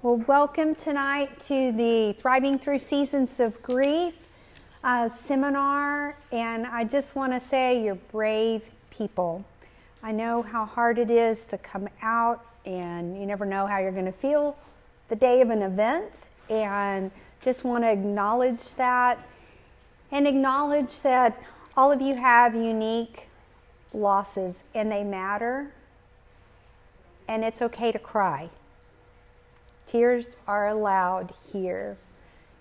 Well, welcome tonight to the Thriving Through Seasons of Grief seminar, and I just want to say you're brave people. I know how hard it is to come out, and you never know how you're going to feel the day of an event, and just want to acknowledge that, and acknowledge that all of you have unique losses, and they matter, and it's okay to cry. Tears are allowed here.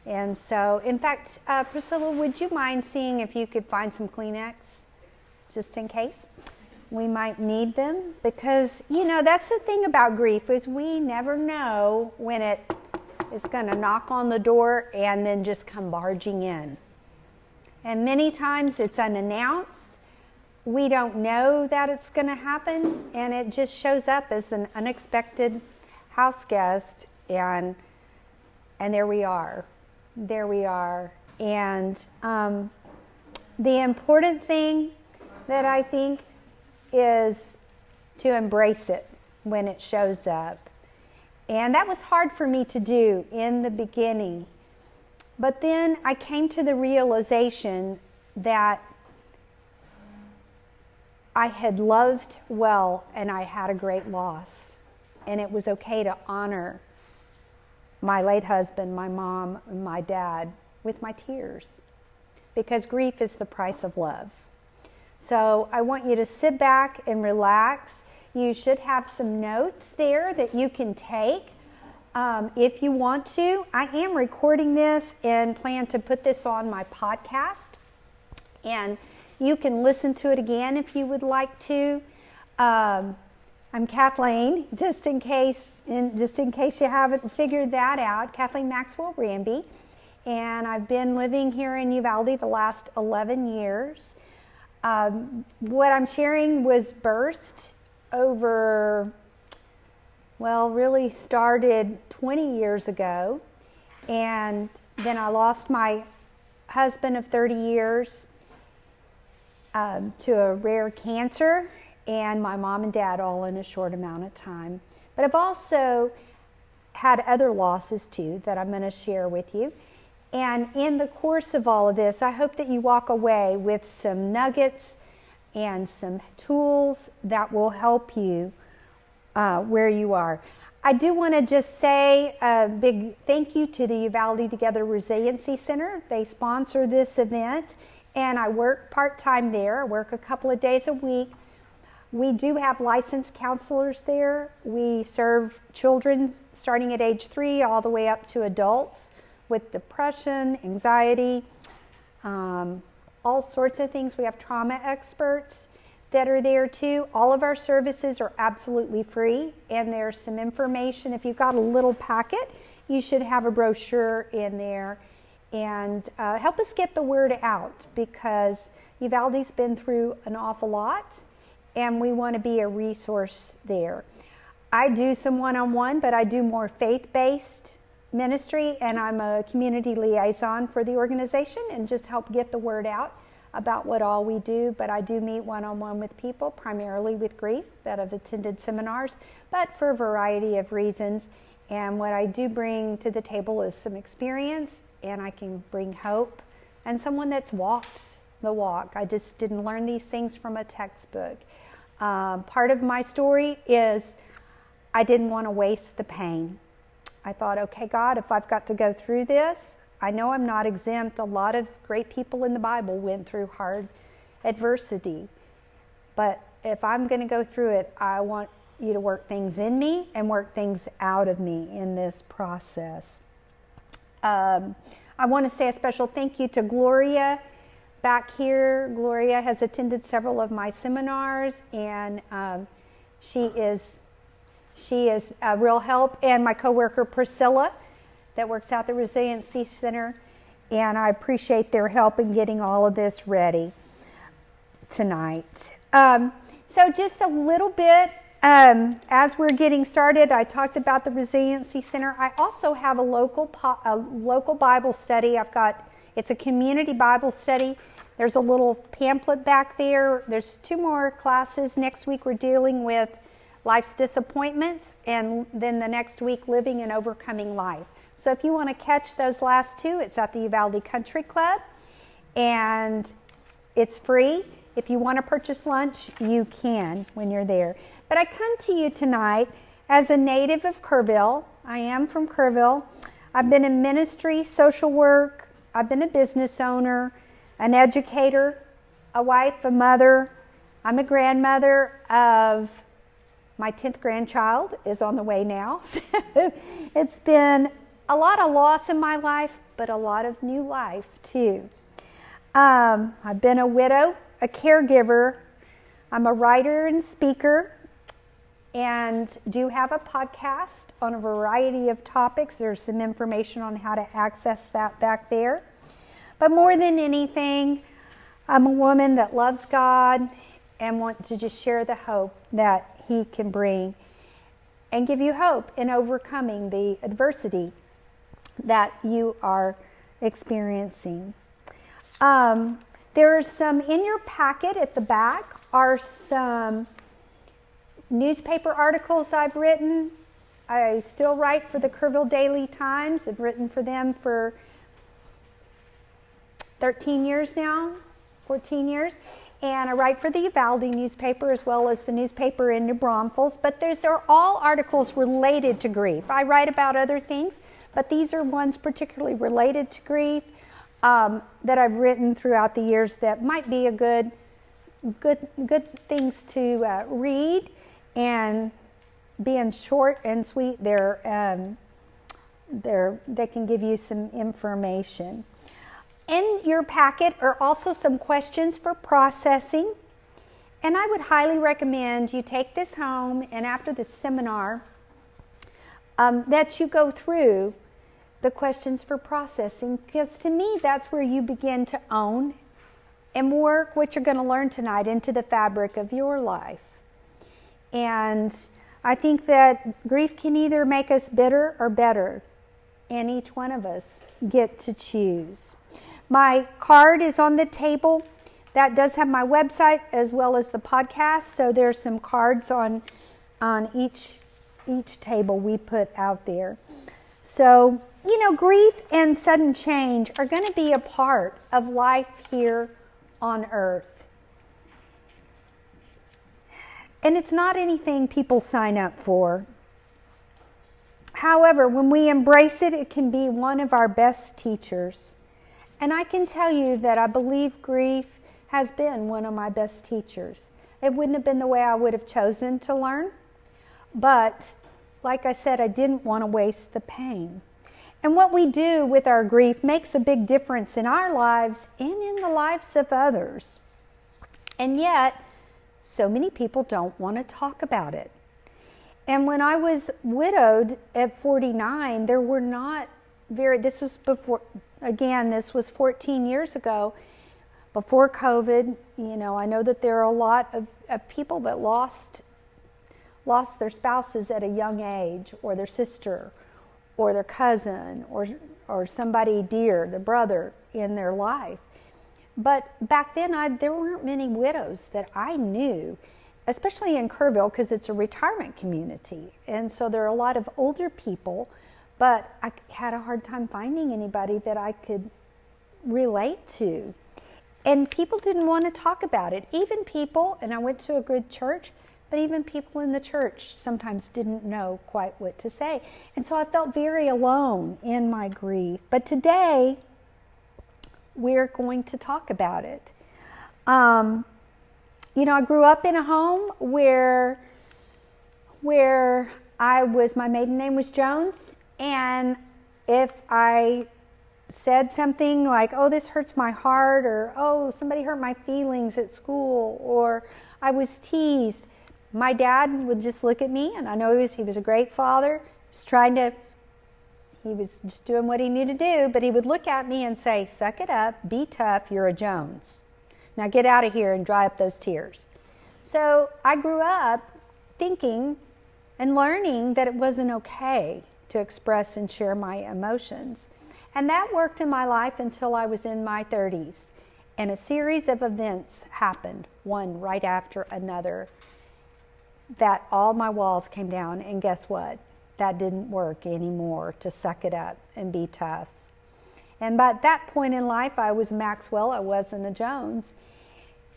And so, in fact, Priscilla, would you mind seeing if you could find some Kleenex, just in case? We might need them, because, you know, that's the thing about grief, is we never know when it is going to knock on the door and then just come barging in. And many times it's unannounced. We don't know that it's going to happen, and it just shows up as an unexpected house guest. And there we are. And the important thing that I think is to embrace it when it shows up. And that was hard for me to do in the beginning. But then I came to the realization that I had loved well and I had a great loss. And it was okay to honor my late husband, my mom, and my dad with my tears, because grief is the price of love. So I want you to sit back and relax. You should have some notes there that you can take if you want to. I am recording this and plan to put this on my podcast, and you can listen to it again if you would like to. I'm Kathleen, just in case you haven't figured that out, Kathleen Maxwell-Rambie, and I've been living here in Uvalde the last 11 years. What I'm sharing was birthed really started 20 years ago, and then I lost my husband of 30 years to a rare cancer, and my mom and dad all in a short amount of time. But I've also had other losses too that I'm going to share with you. And in the course of all of this, I hope that you walk away with some nuggets and some tools that will help you where you are. I do want to just say a big thank you to the Uvalde Together Resiliency Center. They sponsor this event, and I work part-time there. I work a couple of days a week. We do have licensed counselors there. We serve children starting at age 3 all the way up to adults with depression, anxiety, all sorts of things. We have trauma experts that are there too. All of our services are absolutely free, and there's some information. If you've got a little packet, you should have a brochure in there, and help us get the word out, because Uvalde's been through an awful lot, and we want to be a resource there. I do some one-on-one, but I do more faith-based ministry, and I'm a community liaison for the organization and just help get the word out about what all we do. But I do meet one-on-one with people, primarily with grief, that have attended seminars, but for a variety of reasons. And what I do bring to the table is some experience, and I can bring hope, and someone that's walked the walk. I just didn't learn these things from a textbook. Part of my story is I didn't want to waste the pain. I thought, okay, God, if I've got to go through this, I know I'm not exempt. A lot of great people in the Bible went through hard adversity. But if I'm going to go through it, I want you to work things in me and work things out of me in this process. I want to say a special thank you to Gloria back here. Gloria has attended several of my seminars, and she is a real help. And my coworker Priscilla, that works at the Resiliency Center, and I appreciate their help in getting all of this ready tonight. So just a little bit, as we're getting started, I talked about the Resiliency Center. I also have a local Bible study. It's a community Bible study. There's a little pamphlet back there. There's 2 more classes. Next week we're dealing with life's disappointments, and then the next week, living and overcoming life. So if you want to catch those last two, it's at the Uvalde Country Club, and it's free. If you want to purchase lunch, you can when you're there. But I come to you tonight as a native of Kerrville. I am from Kerrville. I've been in ministry, social work. I've been a business owner, an educator, a wife, a mother. I'm a grandmother of my 10th grandchild is on the way now. So it's been a lot of loss in my life, but a lot of new life too. I've been a widow, a caregiver. I'm a writer and speaker, and do have a podcast on a variety of topics. There's some information on how to access that back there. But more than anything, I'm a woman that loves God and wants to just share the hope that He can bring and give you hope in overcoming the adversity that you are experiencing. There's some in your packet at the back are some newspaper articles I've written. I still write for the Kerrville Daily Times. I've written for them for 13 years now, 14 years. And I write for the Uvalde newspaper as well as the newspaper in New Braunfels. But these are all articles related to grief. I write about other things, but these are ones particularly related to grief that I've written throughout the years that might be a good things to read, and being short and sweet, they can give you some information. In your packet are also some questions for processing, and I would highly recommend you take this home, and after the seminar that you go through the questions for processing, because to me that's where you begin to own and work what you're going to learn tonight into the fabric of your life. And I think that grief can either make us bitter or better, and each one of us get to choose. My card is on the table. That does have my website as well as the podcast, so there's some cards on each table we put out there. So, grief and sudden change are going to be a part of life here on earth. And it's not anything people sign up for. However, when we embrace it, it can be one of our best teachers. And I can tell you that I believe grief has been one of my best teachers. It wouldn't have been the way I would have chosen to learn, but like I said, I didn't want to waste the pain. And what we do with our grief makes a big difference in our lives and in the lives of others. And yet, so many people don't want to talk about it. And when I was widowed at 49, there were not this was 14 years ago, before COVID. I know that there are a lot of people that lost their spouses at a young age, or their sister, or their cousin, or somebody dear, the brother in their life. But back then, there weren't many widows that I knew, especially in Kerrville, because it's a retirement community. And so there are a lot of older people, but I had a hard time finding anybody that I could relate to. And people didn't want to talk about it. Even people, and I went to a good church, but even people in the church sometimes didn't know quite what to say. And so I felt very alone in my grief. But today, we're going to talk about it. I grew up in a home where my maiden name was Jones, and if I said something like, oh, this hurts my heart, or oh, somebody hurt my feelings at school, or I was teased, my dad would just look at me, and I know he was a great father. He was just doing what he needed to do, but he would look at me and say, suck it up, be tough, you're a Jones. Now get out of here and dry up those tears. So I grew up thinking and learning that it wasn't okay to express and share my emotions. And that worked in my life until I was in my 30s. And a series of events happened, one right after another, that all my walls came down, and guess what? That didn't work anymore, to suck it up and be tough. And by that point in life, I was Maxwell, I wasn't a Jones.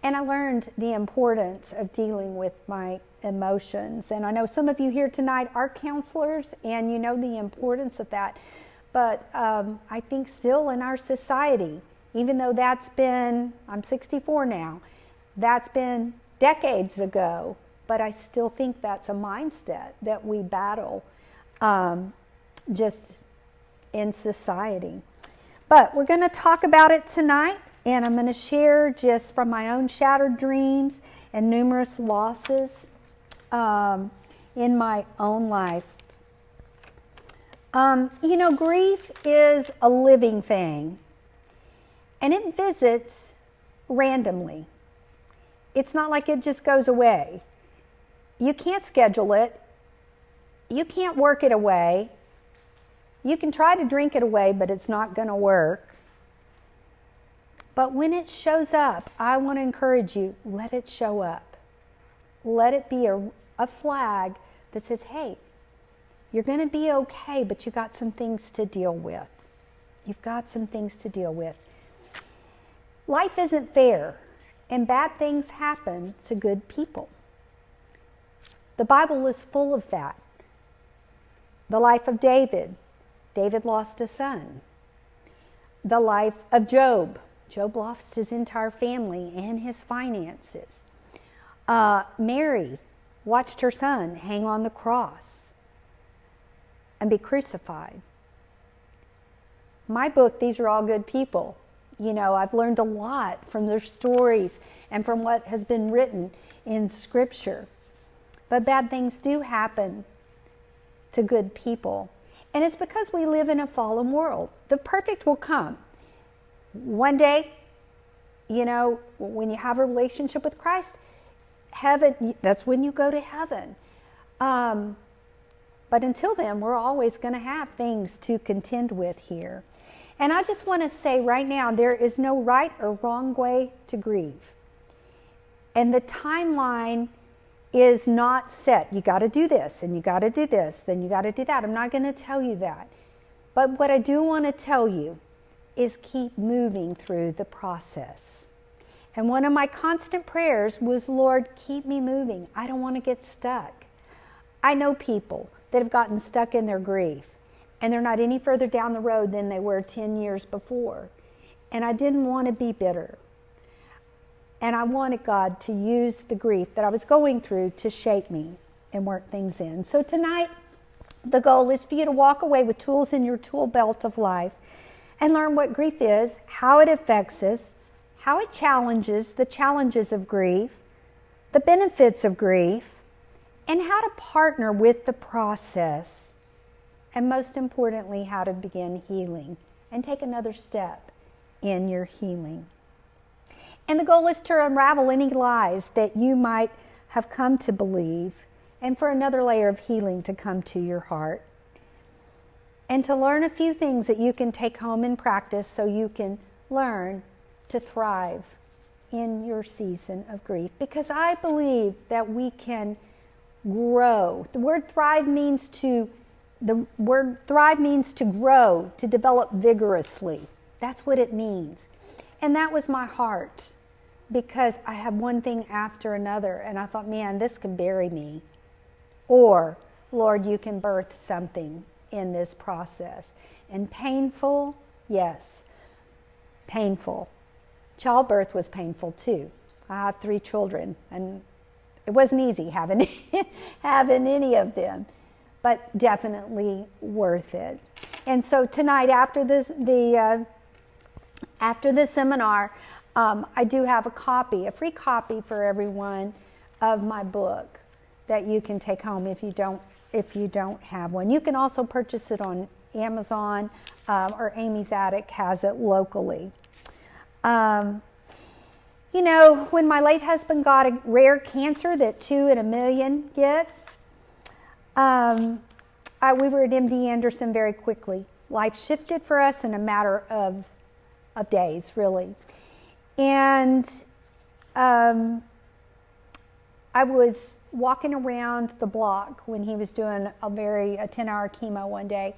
And I learned the importance of dealing with my emotions. And I know some of you here tonight are counselors, and you know the importance of that. But I think still in our society, even though that's been, I'm 64 now, that's been decades ago, but I still think that's a mindset that we battle just in society. But we're going to talk about it tonight, and I'm going to share just from my own shattered dreams and numerous losses in my own life. You know, grief is a living thing, and it visits randomly. It's not like it just goes away. You can't schedule it. You can't work it away. You can try to drink it away, but it's not going to work. But when it shows up, I want to encourage you, let it show up. Let it be a flag that says, hey, you're going to be okay, but you got some things to deal with. You've got some things to deal with. Life isn't fair, and bad things happen to good people. The Bible is full of that. The life of David. David lost a son. The life of Job. Job lost his entire family and his finances. Mary watched her son hang on the cross and be crucified. My book, These Are All Good People. You know, I've learned a lot from their stories and from what has been written in Scripture. But bad things do happen to good people. And it's because we live in a fallen world. The perfect will come. One day, you know, when you have a relationship with Christ, heaven, that's when you go to heaven. But until then, we're always going to have things to contend with here. And I just want to say right now, there is no right or wrong way to grieve. And the timeline is not set. You got to do this, and you got to do this, then you got to do that. I'm not going to tell you that. But what I do want to tell you is keep moving through the process. And one of my constant prayers was, Lord, keep me moving. I don't want to get stuck. I know people that have gotten stuck in their grief, and they're not any further down the road than they were 10 years before. And I didn't want to be bitter. And I wanted God to use the grief that I was going through to shape me and work things in. So tonight, the goal is for you to walk away with tools in your tool belt of life and learn what grief is, how it affects us, how it challenges the challenges of grief, the benefits of grief, and how to partner with the process. And most importantly, how to begin healing and take another step in your healing. And the goal is to unravel any lies that you might have come to believe, and for another layer of healing to come to your heart. And to learn a few things that you can take home and practice so you can learn to thrive in your season of grief. Because I believe that we can grow. The word thrive means to grow, to develop vigorously. That's what it means. And that was my heart, because I had one thing after another, and I thought, man, this could bury me. Or, Lord, you can birth something in this process. And painful, yes, painful. Childbirth was painful too. I have 3 children, and it wasn't easy having any of them, but definitely worth it. And so tonight, after the seminar, I do have a free copy for everyone of my book that you can take home if you don't have one. You can also purchase it on Amazon, or Amy's Attic has it locally. You know, when my late husband got a rare cancer that 2 in a million get, we were at MD Anderson very quickly. Life shifted for us in a matter of days, really. And I was walking around the block when he was doing a 10-hour chemo one day.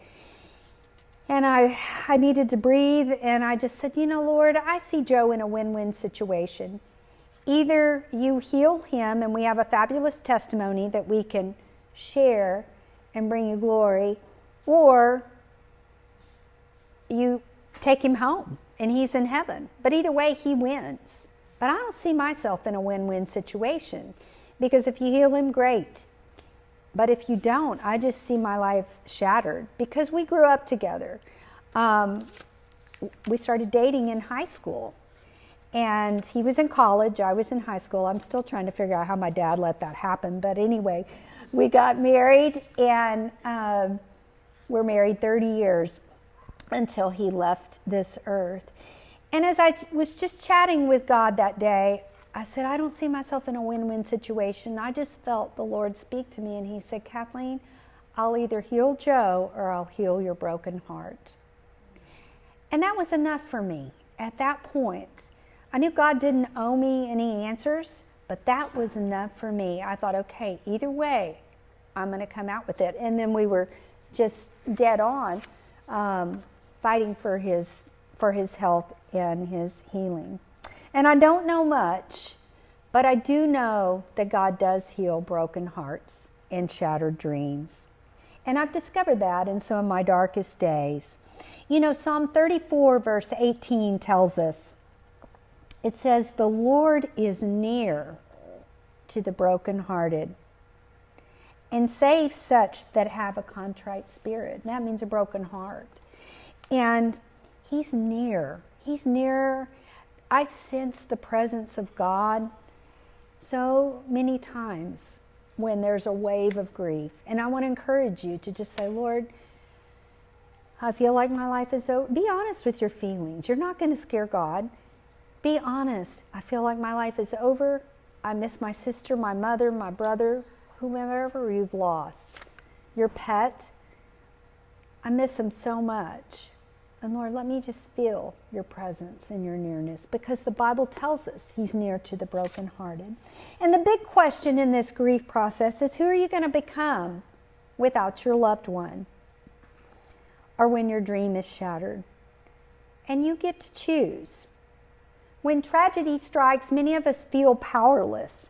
And I needed to breathe, and I just said, Lord, I see Joe in a win-win situation. Either you heal him, and we have a fabulous testimony that we can share and bring you glory, or you take him home and he's in heaven. But either way, he wins. But I don't see myself in a win-win situation, because if you heal him, great. But if you don't, I just see my life shattered, because we grew up together. We started dating in high school, and he was in college, I was in high school. I'm still trying to figure out how my dad let that happen. But anyway, we got married, and we're married 30 years until he left this earth. And as I was just chatting with God that day, I said, I don't see myself in a win-win situation. I just felt the Lord speak to me, and he said, Kathleen, I'll either heal Joe or I'll heal your broken heart. And that was enough for me at that point. I knew God didn't owe me any answers, but that was enough for me. I thought, okay, either way, I'm going to come out with it. And then we were just dead on, fighting for his health and his healing. And I don't know much, but I do know that God does heal broken hearts and shattered dreams. And I've discovered that in some of my darkest days. Psalm 34 verse 18 tells us, it says, the Lord is near to the brokenhearted and saves such that have a contrite spirit. And that means a broken heart. And he's near. He's near. I've sensed the presence of God so many times when there's a wave of grief. And I want to encourage you to just say, Lord, I feel like my life is over. Be honest with your feelings. You're not going to scare God. Be honest. I feel like my life is over. I miss my sister, my mother, my brother, whomever you've lost. Your pet. I miss them so much. And Lord, let me just feel your presence and your nearness, because the Bible tells us he's near to the brokenhearted. And the big question in this grief process is, who are you going to become without your loved one, or when your dream is shattered? And you get to choose. When tragedy strikes, many of us feel powerless.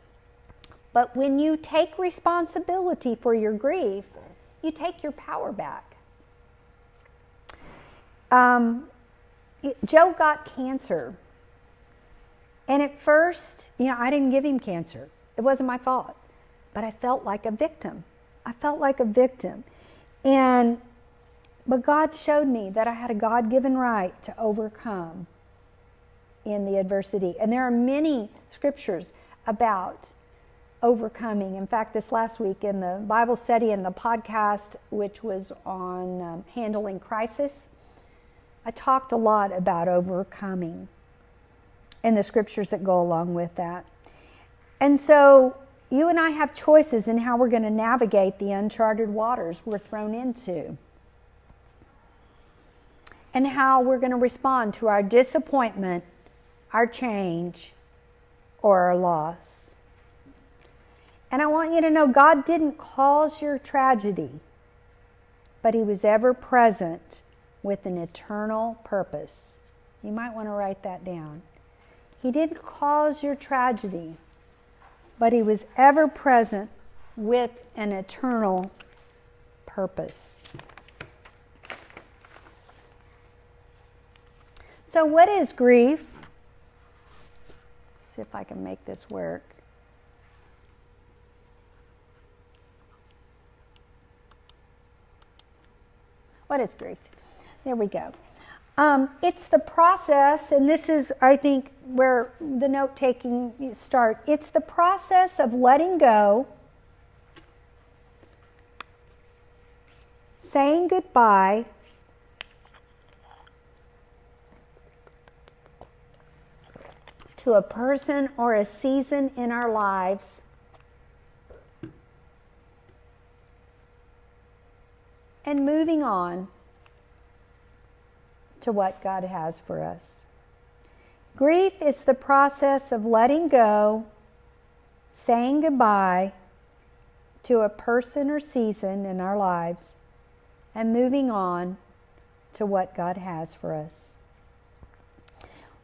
But when you take responsibility for your grief, you take your power back. Joe got cancer. And at first, I didn't give him cancer. It wasn't my fault. But I felt like a victim. But God showed me that I had a God-given right to overcome in the adversity. And there are many scriptures about overcoming. In fact, this last week in the Bible study and the podcast, which was on handling crisis, I talked a lot about overcoming and the scriptures that go along with that. And so you and I have choices in how we're going to navigate the uncharted waters we're thrown into, and how we're going to respond to our disappointment, our change, or our loss. And I want you to know, God didn't cause your tragedy, but he was ever present with an eternal purpose. You might want to write that down. He didn't cause your tragedy, but he was ever present with an eternal purpose. So what is grief? See if I can make this work. What is grief? There we go. It's the process, and this is, I think, where the note-taking start. It's the process of letting go, saying goodbye, to a person or a season in our lives, and moving on to what God has for us. Grief is the process of letting go, saying goodbye to a person or season in our lives and moving on to what God has for us.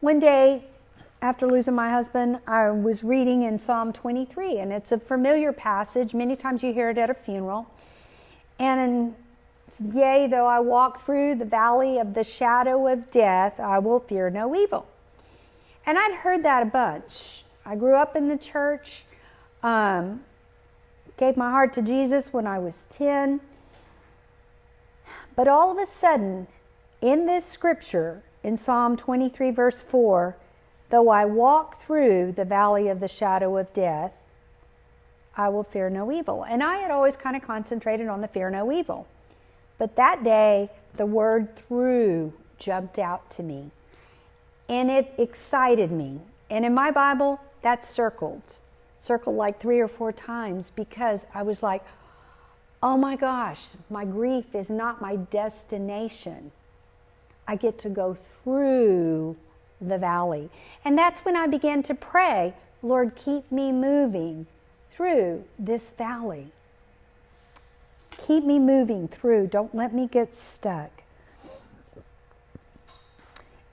One day, after losing my husband, I was reading in Psalm 23, and it's a familiar passage. Many times you hear it at a funeral. And yea, though I walk through the valley of the shadow of death, I will fear no evil. And I'd heard that a bunch. I grew up in the church, gave my heart to Jesus when I was 10. But all of a sudden, in this scripture, in Psalm 23, verse 4, though I walk through the valley of the shadow of death, I will fear no evil. And I had always kind of concentrated on the fear no evil. But that day, the word through jumped out to me. And it excited me. And in my Bible, that's circled like 3 or 4 times, because I was like, oh my gosh, my grief is not my destination. I get to go through the valley. And that's when I began to pray, Lord, keep me moving through this valley. Keep me moving through. Don't let me get stuck.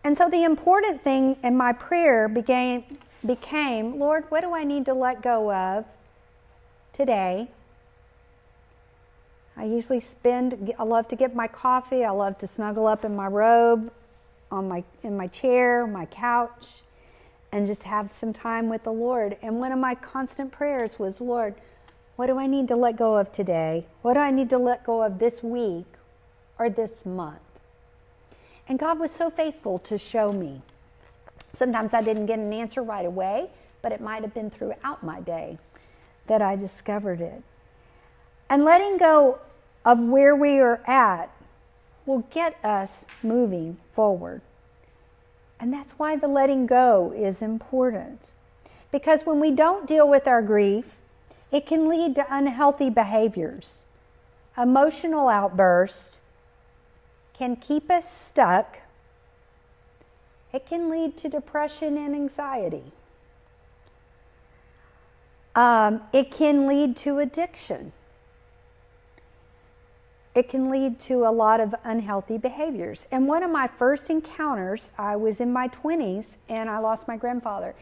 And so the important thing in my prayer became, Lord, what do I need to let go of today? I love to get my coffee. I love to snuggle up in my robe, in my chair, my couch, and just have some time with the Lord. And one of my constant prayers was, Lord, what do I need to let go of today? What do I need to let go of this week or this month? And God was so faithful to show me. Sometimes I didn't get an answer right away, but it might have been throughout my day that I discovered it. And letting go of where we are at will get us moving forward. And that's why the letting go is important. Because when we don't deal with our grief, it can lead to unhealthy behaviors. Emotional outbursts can keep us stuck. It can lead to depression and anxiety. It can lead to addiction. It can lead to a lot of unhealthy behaviors. And one of my first encounters, I was in my 20s and I lost my grandfather.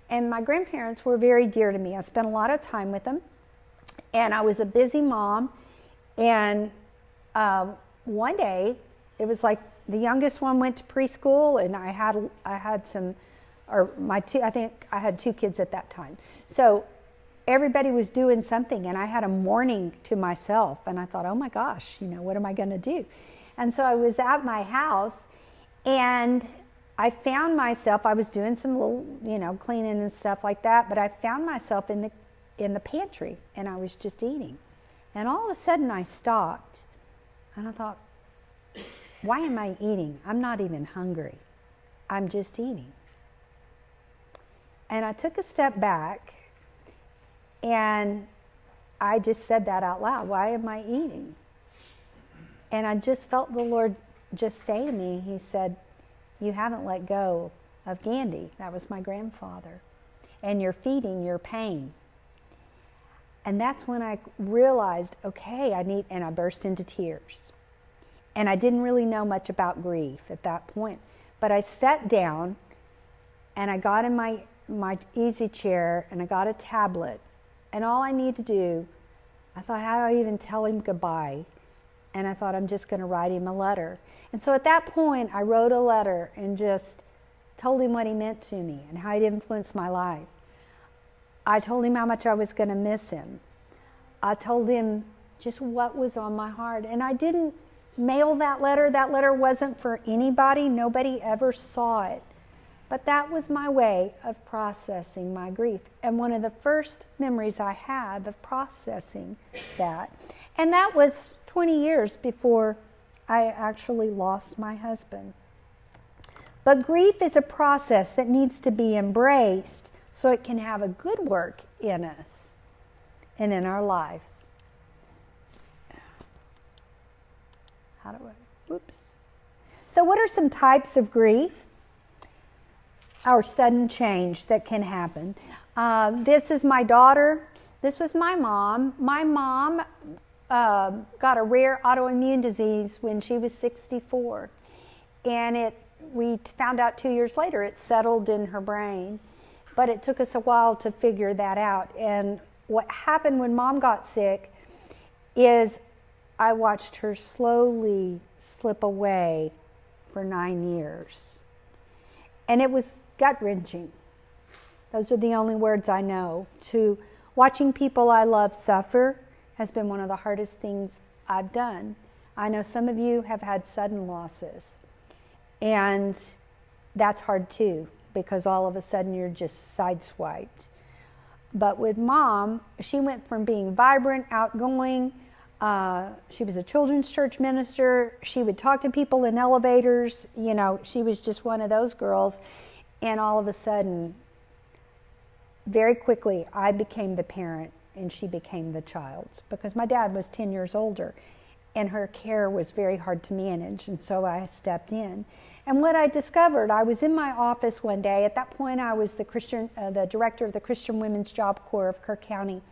And my grandparents were very dear to me. I spent a lot of time with them. And I was a busy mom. And one day, it was like the youngest one went to preschool, and I had some, or I think I had 2 kids at that time. So everybody was doing something, and I had a morning to myself, and I thought, oh my gosh, what am I going to do? And so I was at my house, and I found myself, I was doing some little, cleaning and stuff like that, but I found myself in the pantry, and I was just eating. And all of a sudden I stopped, and I thought, why am I eating? I'm not even hungry. I'm just eating. And I took a step back, and I just said that out loud. Why am I eating? And I just felt the Lord just say to me, He said, you haven't let go of Gandhi. That was my grandfather. And you're feeding your pain. And that's when I realized, okay, and I burst into tears. And I didn't really know much about grief at that point. But I sat down, and I got in my easy chair, and I got a tablet. And all I need to do, I thought, how do I even tell him goodbye? And I thought, I'm just going to write him a letter. And so at that point, I wrote a letter and just told him what he meant to me and how he'd influenced my life. I told him how much I was going to miss him. I told him just what was on my heart. And I didn't mail that letter. That letter wasn't for anybody. Nobody ever saw it. But that was my way of processing my grief. And one of the first memories I have of processing that. And that was 20 years before I actually lost my husband. But grief is a process that needs to be embraced so it can have a good work in us and in our lives. So what are some types of grief or sudden change that can happen? This is my daughter. This was my mom. My mom got a rare autoimmune disease when she was 64. And we found out 2 years later it settled in her brain. But it took us a while to figure that out. And what happened when Mom got sick is I watched her slowly slip away for 9 years. And it was gut-wrenching. Those are the only words I know. Watching people I love suffer has been one of the hardest things I've done. I know some of you have had sudden losses. And that's hard too, because all of a sudden you're just sideswiped. But with Mom, she went from being vibrant, outgoing. She was a children's church minister. She would talk to people in elevators. You know, she was just one of those girls. And all of a sudden, very quickly, I became the parent and she became the child, because my dad was 10 years older and her care was very hard to manage. And so I stepped in. And what I discovered, I was in my office one day. At that point, I was the director of the Christian Women's Job Corps of Kirk County.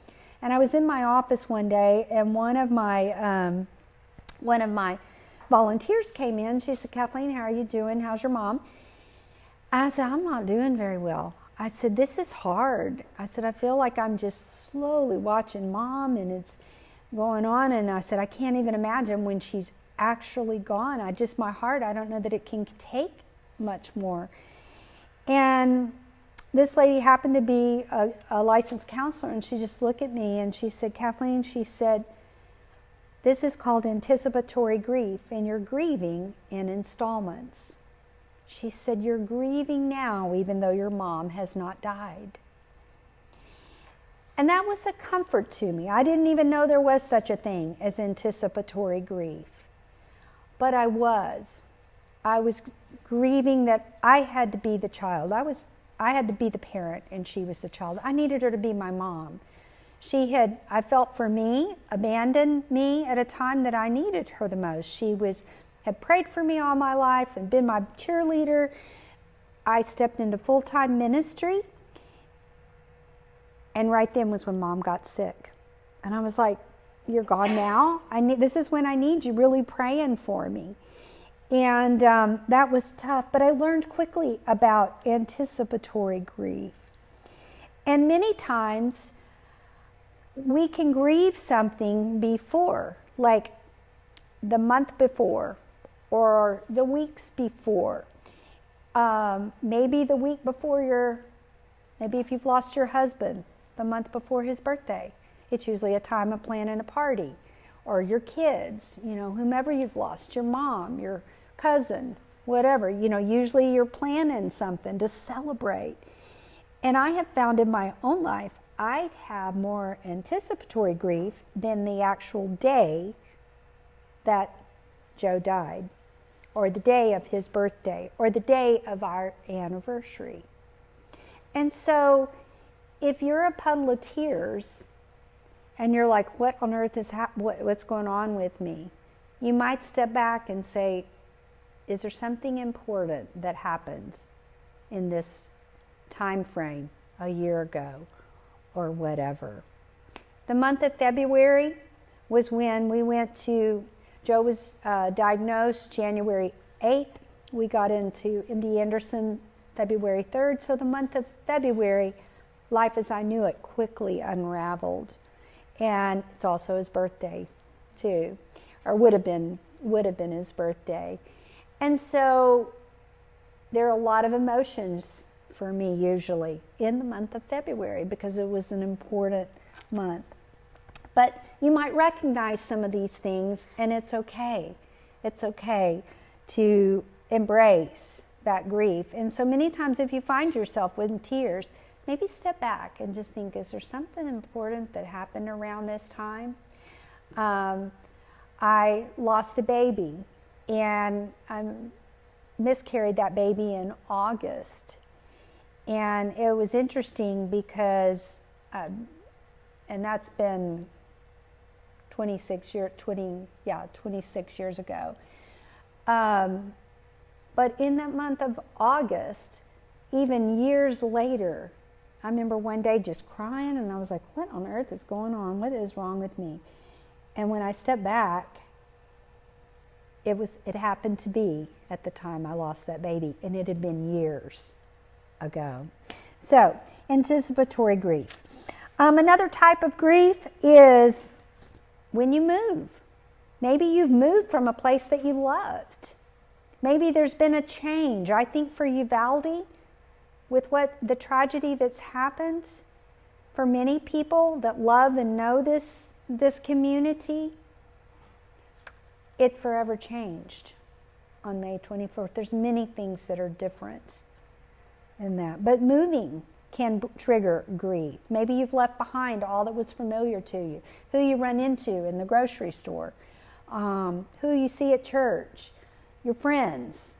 And I was in my office one day, and one of my volunteers came in. She said, "Kathleen, how are you doing? How's your mom?" I said, "I'm not doing very well." I said, "This is hard." I said, "I feel like I'm just slowly watching Mom, and it's going on." And I said, "I can't even imagine when she's actually gone. My heart, I don't know that it can take much more." And this lady happened to be a licensed counselor, and she just looked at me and she said, "Kathleen," she said, "this is called anticipatory grief, and you're grieving in installments." She said, "You're grieving now even though your mom has not died." And that was a comfort to me. I didn't even know there was such a thing as anticipatory grief. But I was grieving that I had to be the child. I had to be the parent and she was the child. I needed her to be my mom. I felt for me, abandoned me at a time that I needed her the most. She had prayed for me all my life and been my cheerleader. I stepped into full-time ministry. And right then was when Mom got sick. And I was like, "You're gone now? This is when I need you really praying for me." And that was tough. But I learned quickly about anticipatory grief. And many times we can grieve something before, like the month before or the weeks before. Maybe the week before maybe if you've lost your husband, the month before his birthday. It's usually a time of planning a party. Or your kids, whomever you've lost, your mom, your cousin, whatever. Usually you're planning something to celebrate. And I have found in my own life, I'd have more anticipatory grief than the actual day that Joe died, or the day of his birthday, or the day of our anniversary. And so, if you're a puddle of tears and you're like, "What on earth is what's going on with me?" You might step back and say, "Is there something important that happened in this time frame a year ago or whatever?" The month of February was when Joe was diagnosed January 8th. We got into MD Anderson February 3rd. So the month of February, life as I knew it quickly unraveled. And it's also his birthday too, or would have been his birthday. And so there are a lot of emotions for me usually in the month of February because it was an important month. But you might recognize some of these things, and it's okay. It's okay to embrace that grief. And so many times if you find yourself with tears, maybe step back and just think, is there something important that happened around this time? I lost a baby, and I miscarried that baby in August. And it was interesting because, and that's been 26 years ago. But in that month of August, even years later, I remember one day just crying, and I was like, what on earth is going on? What is wrong with me? And when I stepped back, it happened to be at the time I lost that baby, and it had been years ago. So, anticipatory grief. Another type of grief is when you move. Maybe you've moved from a place that you loved. Maybe there's been a change. I think for Uvalde, with what the tragedy that's happened, for many people that love and know this community, it forever changed on May 24th. There's many things that are different in that. But moving can trigger grief. Maybe you've left behind all that was familiar to you, who you run into in the grocery store, who you see at church, your friends.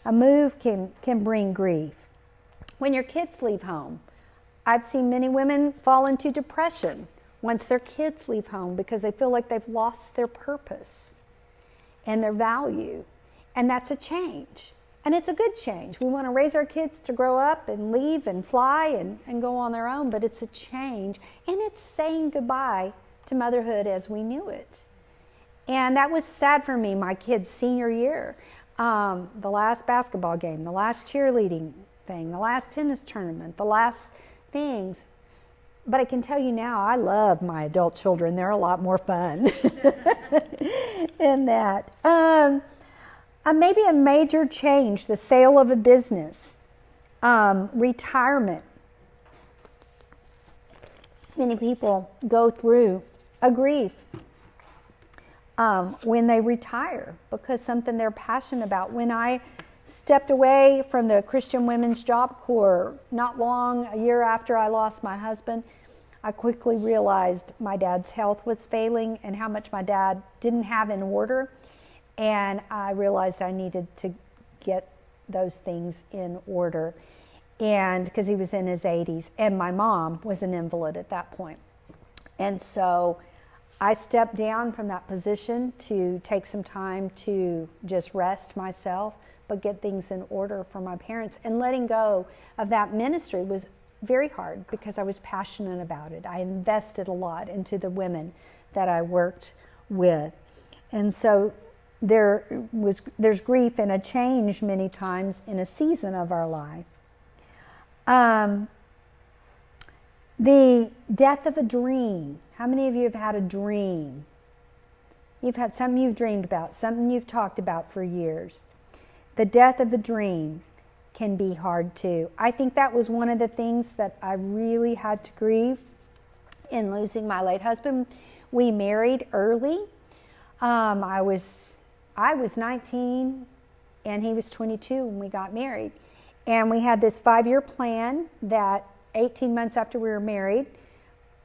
A move can bring grief. When your kids leave home, I've seen many women fall into depression once their kids leave home because they feel like they've lost their purpose and their value. And that's a change. And it's a good change. We want to raise our kids to grow up and leave and fly and go on their own, but it's a change. And it's saying goodbye to motherhood as we knew it. And that was sad for me, my kids' senior year. The last basketball game, the last cheerleading thing, the last tennis tournament, the last things. But I can tell you now, I love my adult children. They're a lot more fun in that. Maybe a major change, the sale of a business, retirement. Many people go through a grief when they retire because something they're passionate about. When I stepped away from the Christian Women's Job Corps not long, a year after I lost my husband, I quickly realized my dad's health was failing and how much my dad didn't have in order. And I realized I needed to get those things in order. And because he was in his 80s, and my mom was an invalid at that point. And so I stepped down from that position to take some time to just rest myself, but get things in order for my parents. And letting go of that ministry was very hard because I was passionate about it. I invested a lot into the women that I worked with. And so there's grief and a change many times in a season of our life. The death of a dream. How many of you have had a dream? You've had something you've dreamed about, something you've talked about for years. The death of a dream can be hard too. I think that was one of the things that I really had to grieve in losing my late husband. We married early. I was 19 and he was 22 when we got married. And we had this 5-year plan that 18 months after we were married,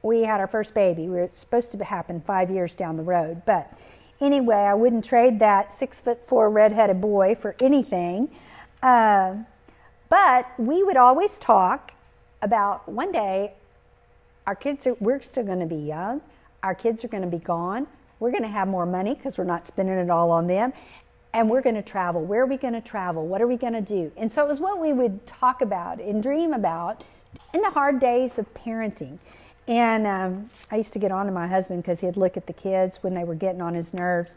we had our first baby. We were supposed to happen 5 years down the road. But anyway, I wouldn't trade that 6'4" redheaded boy for anything. But we would always talk about one day, we're still going to be young. Our kids are going to be gone. We're going to have more money because we're not spending it all on them. And we're going to travel. Where are we going to travel? What are we going to do? And so it was what we would talk about and dream about in the hard days of parenting. And I used to get on to my husband because he'd look at the kids when they were getting on his nerves.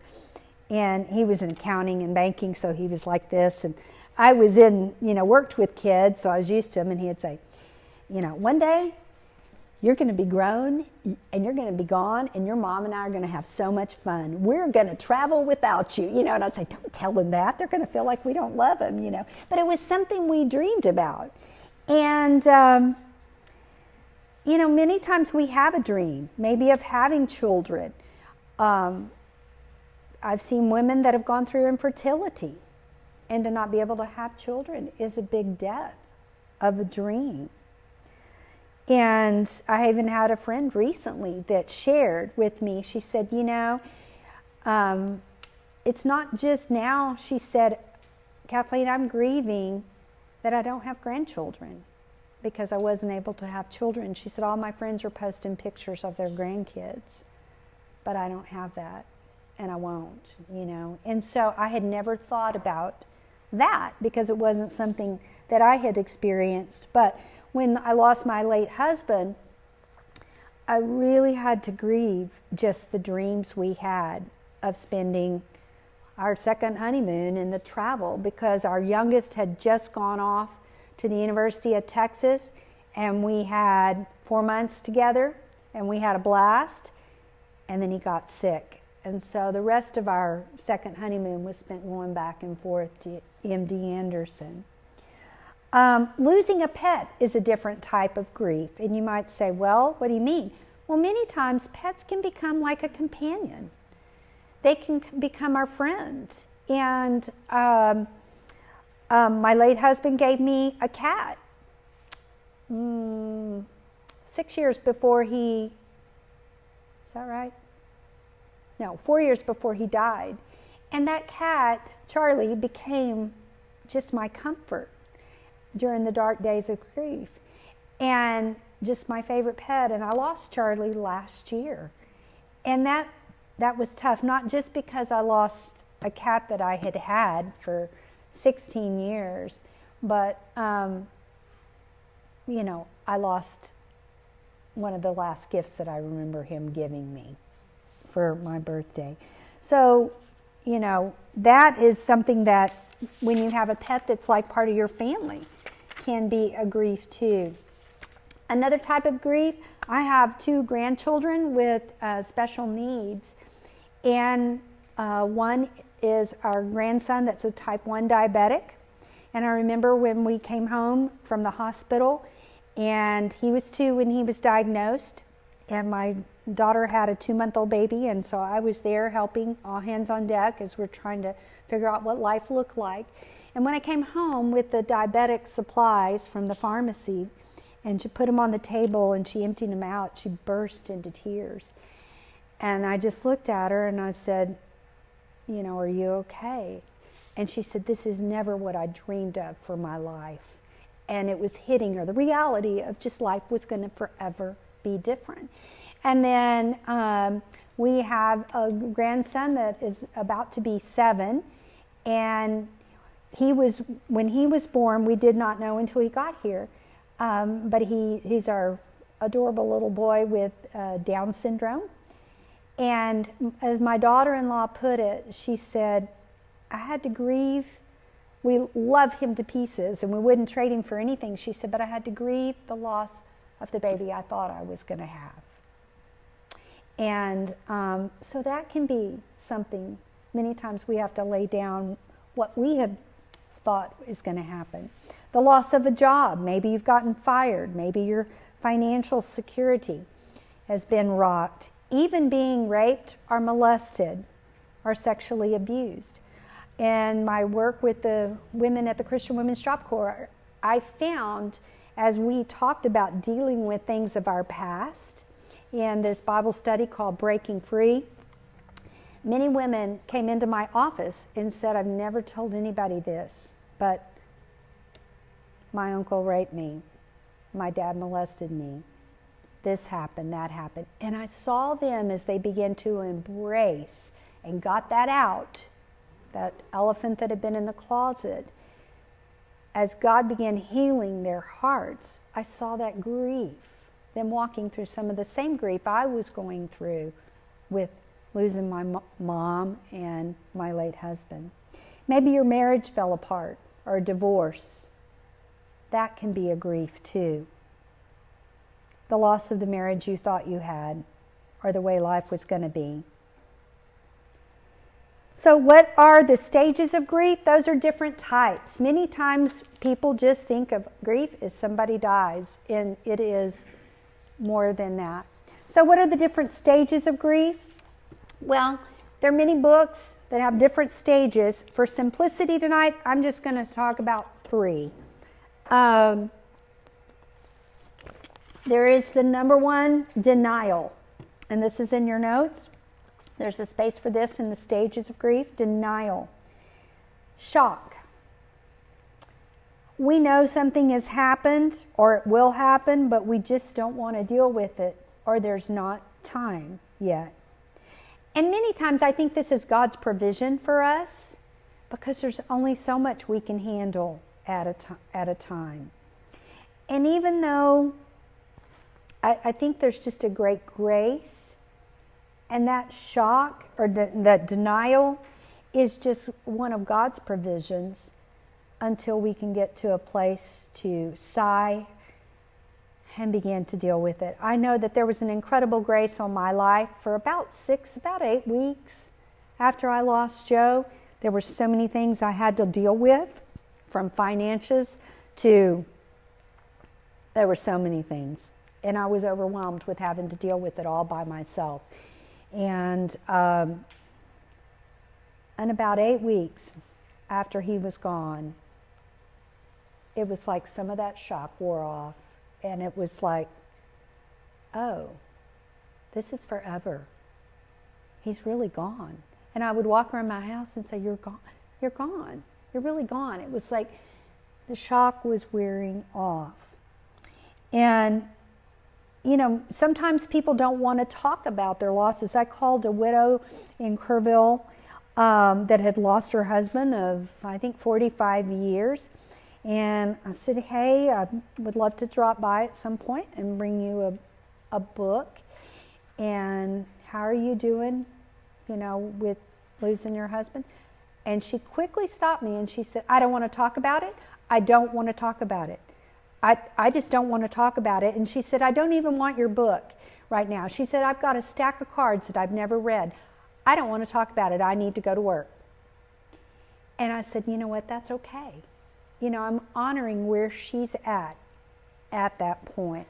And he was in accounting and banking, so he was like this. And I was worked with kids, so I was used to him. And he'd say, one day you're going to be grown and you're going to be gone and your mom and I are going to have so much fun. We're going to travel without you, And I'd say, don't tell them that. They're going to feel like we don't love them, But it was something we dreamed about. And, many times we have a dream, maybe of having children. I've seen women that have gone through infertility, and to not be able to have children is a big death of a dream. And I even had a friend recently that shared with me, she said, it's not just now, she said, Kathleen, I'm grieving that I don't have grandchildren because I wasn't able to have children. She said, all my friends are posting pictures of their grandkids, but I don't have that, and I won't, And so I had never thought about that because it wasn't something that I had experienced. But when I lost my late husband, I really had to grieve just the dreams we had of spending our second honeymoon in the travel, because our youngest had just gone off to the University of Texas, and we had 4 months together, and we had a blast, and then he got sick. And so the rest of our second honeymoon was spent going back and forth to MD Anderson. Losing a pet is a different type of grief. And you might say, well, what do you mean? Well, many times pets can become like a companion. They can become our friends. And my late husband gave me a cat 6 years before he, is that right? No, 4 years before he died. And that cat, Charlie, became just my comfort during the dark days of grief, and just my favorite pet. And I lost Charlie last year, and that was tough, not just because I lost a cat that I had had for 16 years, but I lost one of the last gifts that I remember him giving me for my birthday. So that is something that when you have a pet that's like part of your family, can be a grief too. Another type of grief, I have 2 grandchildren with special needs, and one is our grandson that's a type 1 diabetic. And I remember when we came home from the hospital, and he was 2 when he was diagnosed, and my daughter had a 2-month-old baby, and so I was there helping, all hands on deck, as we're trying to figure out what life looked like. And when I came home with the diabetic supplies from the pharmacy, and she put them on the table and she emptied them out, she burst into tears. And I just looked at her and I said, are you okay? And she said, this is never what I dreamed of for my life. And it was hitting her, the reality of just life was going to forever be different. And then we have a grandson that is about to be 7, and when he was born, we did not know until he got here, but he's our adorable little boy with Down syndrome. And as my daughter-in-law put it, she said, I had to grieve. We love him to pieces, and we wouldn't trade him for anything. She said, but I had to grieve the loss of the baby I thought I was going to have. And so that can be something, many times we have to lay down what we have thought is going to happen. The loss of a job, maybe you've gotten fired, maybe your financial security has been rocked, even being raped or molested or sexually abused. In my work with the women at the Christian Women's Job Corps, I found, as we talked about dealing with things of our past in this Bible study called Breaking Free, many women came into my office and said, I've never told anybody this, but my uncle raped me, my dad molested me, this happened, that happened. And I saw them as they began to embrace and got that out, that elephant that had been in the closet. As God began healing their hearts, I saw that grief, them walking through some of the same grief I was going through with losing my mom and my late husband. Maybe your marriage fell apart or a divorce. That can be a grief too. The loss of the marriage you thought you had or the way life was going to be. So what are the stages of grief? Those are different types. Many times people just think of grief as somebody dies, and it is more than that. So what are the different stages of grief? Well, there are many books that have different stages. For simplicity tonight, I'm just going to talk about 3. There is the number 1, denial. And this is in your notes. There's a space for this in the stages of grief. Denial. Shock. We know something has happened or it will happen, but we just don't want to deal with it, or there's not time yet. And many times I think this is God's provision for us, because there's only so much we can handle at a time. And even though I think there's just a great grace, and that shock or that denial is just one of God's provisions until we can get to a place to sigh and begin to deal with it. I know that there was an incredible grace on my life for about 8 weeks after I lost Joe. There were so many things I had to deal with, from finances to, there were so many things. And I was overwhelmed with having to deal with it all by myself. And about 8 weeks after he was gone, it was like some of that shock wore off. And it was like, oh, this is forever. He's really gone. And I would walk around my house and say, you're gone. You're gone. You're really gone. It was like the shock was wearing off. And, you know, sometimes people don't want to talk about their losses. I called a widow in Kerrville that had lost her husband of, I think, 45 years. And I said, hey, I would love to drop by at some point and bring you a book. And how are you doing, you know, with losing your husband? And she quickly stopped me and she said, I don't want to talk about it. I don't want to talk about it. I just don't want to talk about it. And she said, I don't even want your book right now. She said, I've got a stack of cards that I've never read. I don't want to talk about it. I need to go to work. And I said, you know what, that's okay. You know, I'm honoring where she's at that point.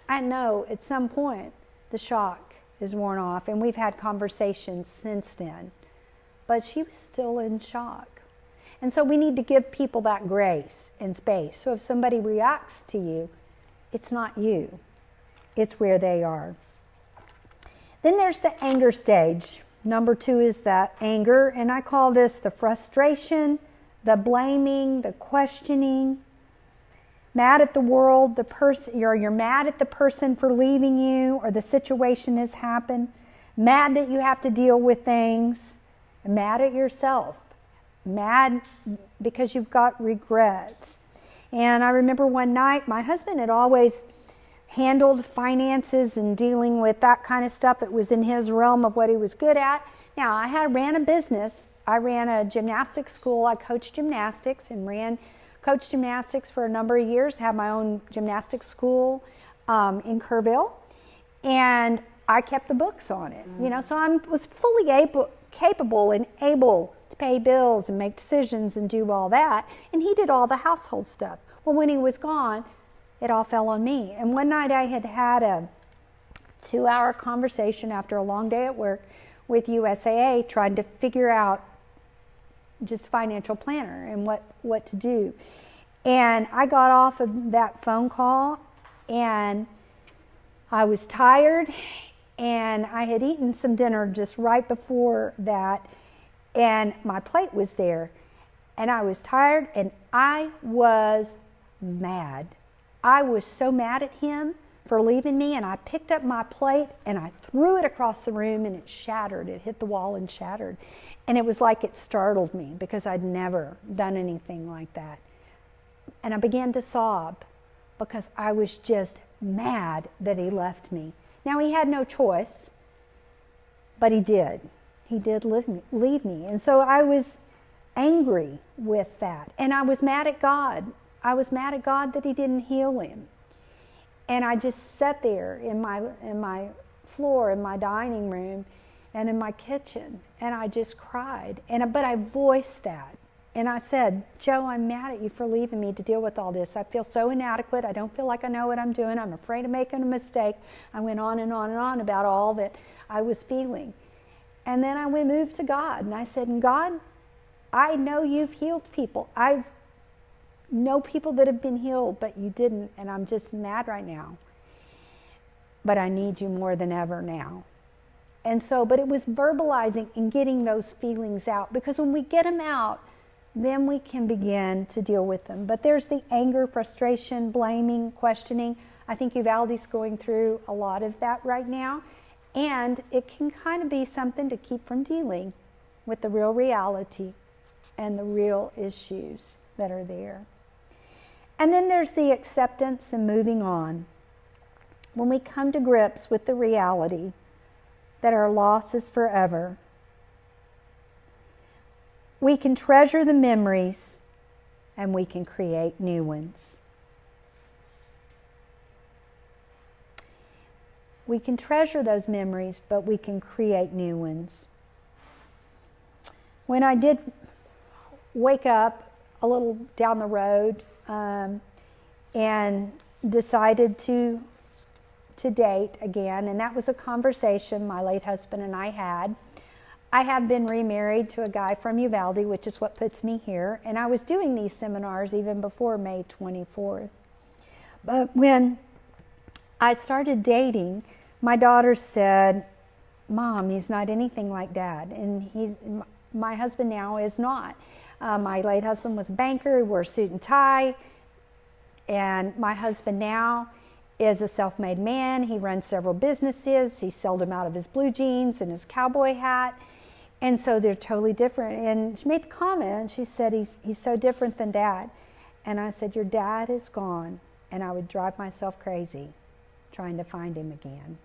I know at some point the shock is worn off, and we've had conversations since then. But she was still in shock. And so we need to give people that grace and space. So if somebody reacts to you, it's not you. It's where they are. Then there's the anger stage. Number 2 is that anger, and I call this the frustration, the blaming, the questioning, mad at the world, the person, you're mad at the person for leaving you or the situation has happened, mad that you have to deal with things, mad at yourself, mad because you've got regret. And I remember one night, my husband had always handled finances and dealing with that kind of stuff. It was in his realm of what he was good at. Now, I ran a business. I ran a gymnastics school. I coached gymnastics and coached gymnastics for a number of years, had my own gymnastics school in Kerrville, and I kept the books on it. You know, so I was fully capable and able to pay bills and make decisions and do all that, and he did all the household stuff. Well, when he was gone, it all fell on me. And one night I had a 2-hour conversation after a long day at work with USAA, trying to figure out just financial planner and what to do. And I got off of that phone call and I was tired, and I had eaten some dinner just right before that, and my plate was there, and I was tired and I was mad. I was so mad at him for leaving me, and I picked up my plate and I threw it across the room, and it shattered. It hit the wall and shattered. And it was like it startled me because I'd never done anything like that. And I began to sob because I was just mad that he left me. Now, he had no choice, but he did. He did leave me. And so I was angry with that. And I was mad at God. I was mad at God that he didn't heal him. And I just sat there in my floor, in my dining room, and in my kitchen, and I just cried. But I voiced that. And I said, Joe, I'm mad at you for leaving me to deal with all this. I feel so inadequate. I don't feel like I know what I'm doing. I'm afraid of making a mistake. I went on and on and on about all that I was feeling. And then I moved to God, and I said, God, I know you've healed people. I know people that have been healed, but you didn't, and I'm just mad right now. But I need you more than ever now. And so, but it was verbalizing and getting those feelings out, because when we get them out, then we can begin to deal with them. But there's the anger, frustration, blaming, questioning. I think Uvalde's going through a lot of that right now. And it can kind of be something to keep from dealing with the real reality and the real issues that are there. And then there's the acceptance and moving on. When we come to grips with the reality that our loss is forever, we can treasure the memories and we can create new ones. We can treasure those memories, but we can create new ones. When I did wake up a little down the road and decided to date again, and that was a conversation my late husband and I had. I have been remarried to a guy from Uvalde, which is what puts me here, and I was doing these seminars even before May 24th. But when I started dating, my daughter said, "Mom, he's not anything like Dad," and my husband now is not. My late husband was a banker, he wore a suit and tie, and my husband now is a self-made man. He runs several businesses. He sold him out of his blue jeans and his cowboy hat. And so they're totally different. And she made the comment, she said, he's so different than Dad. And I said, your dad is gone. And I would drive myself crazy trying to find him again.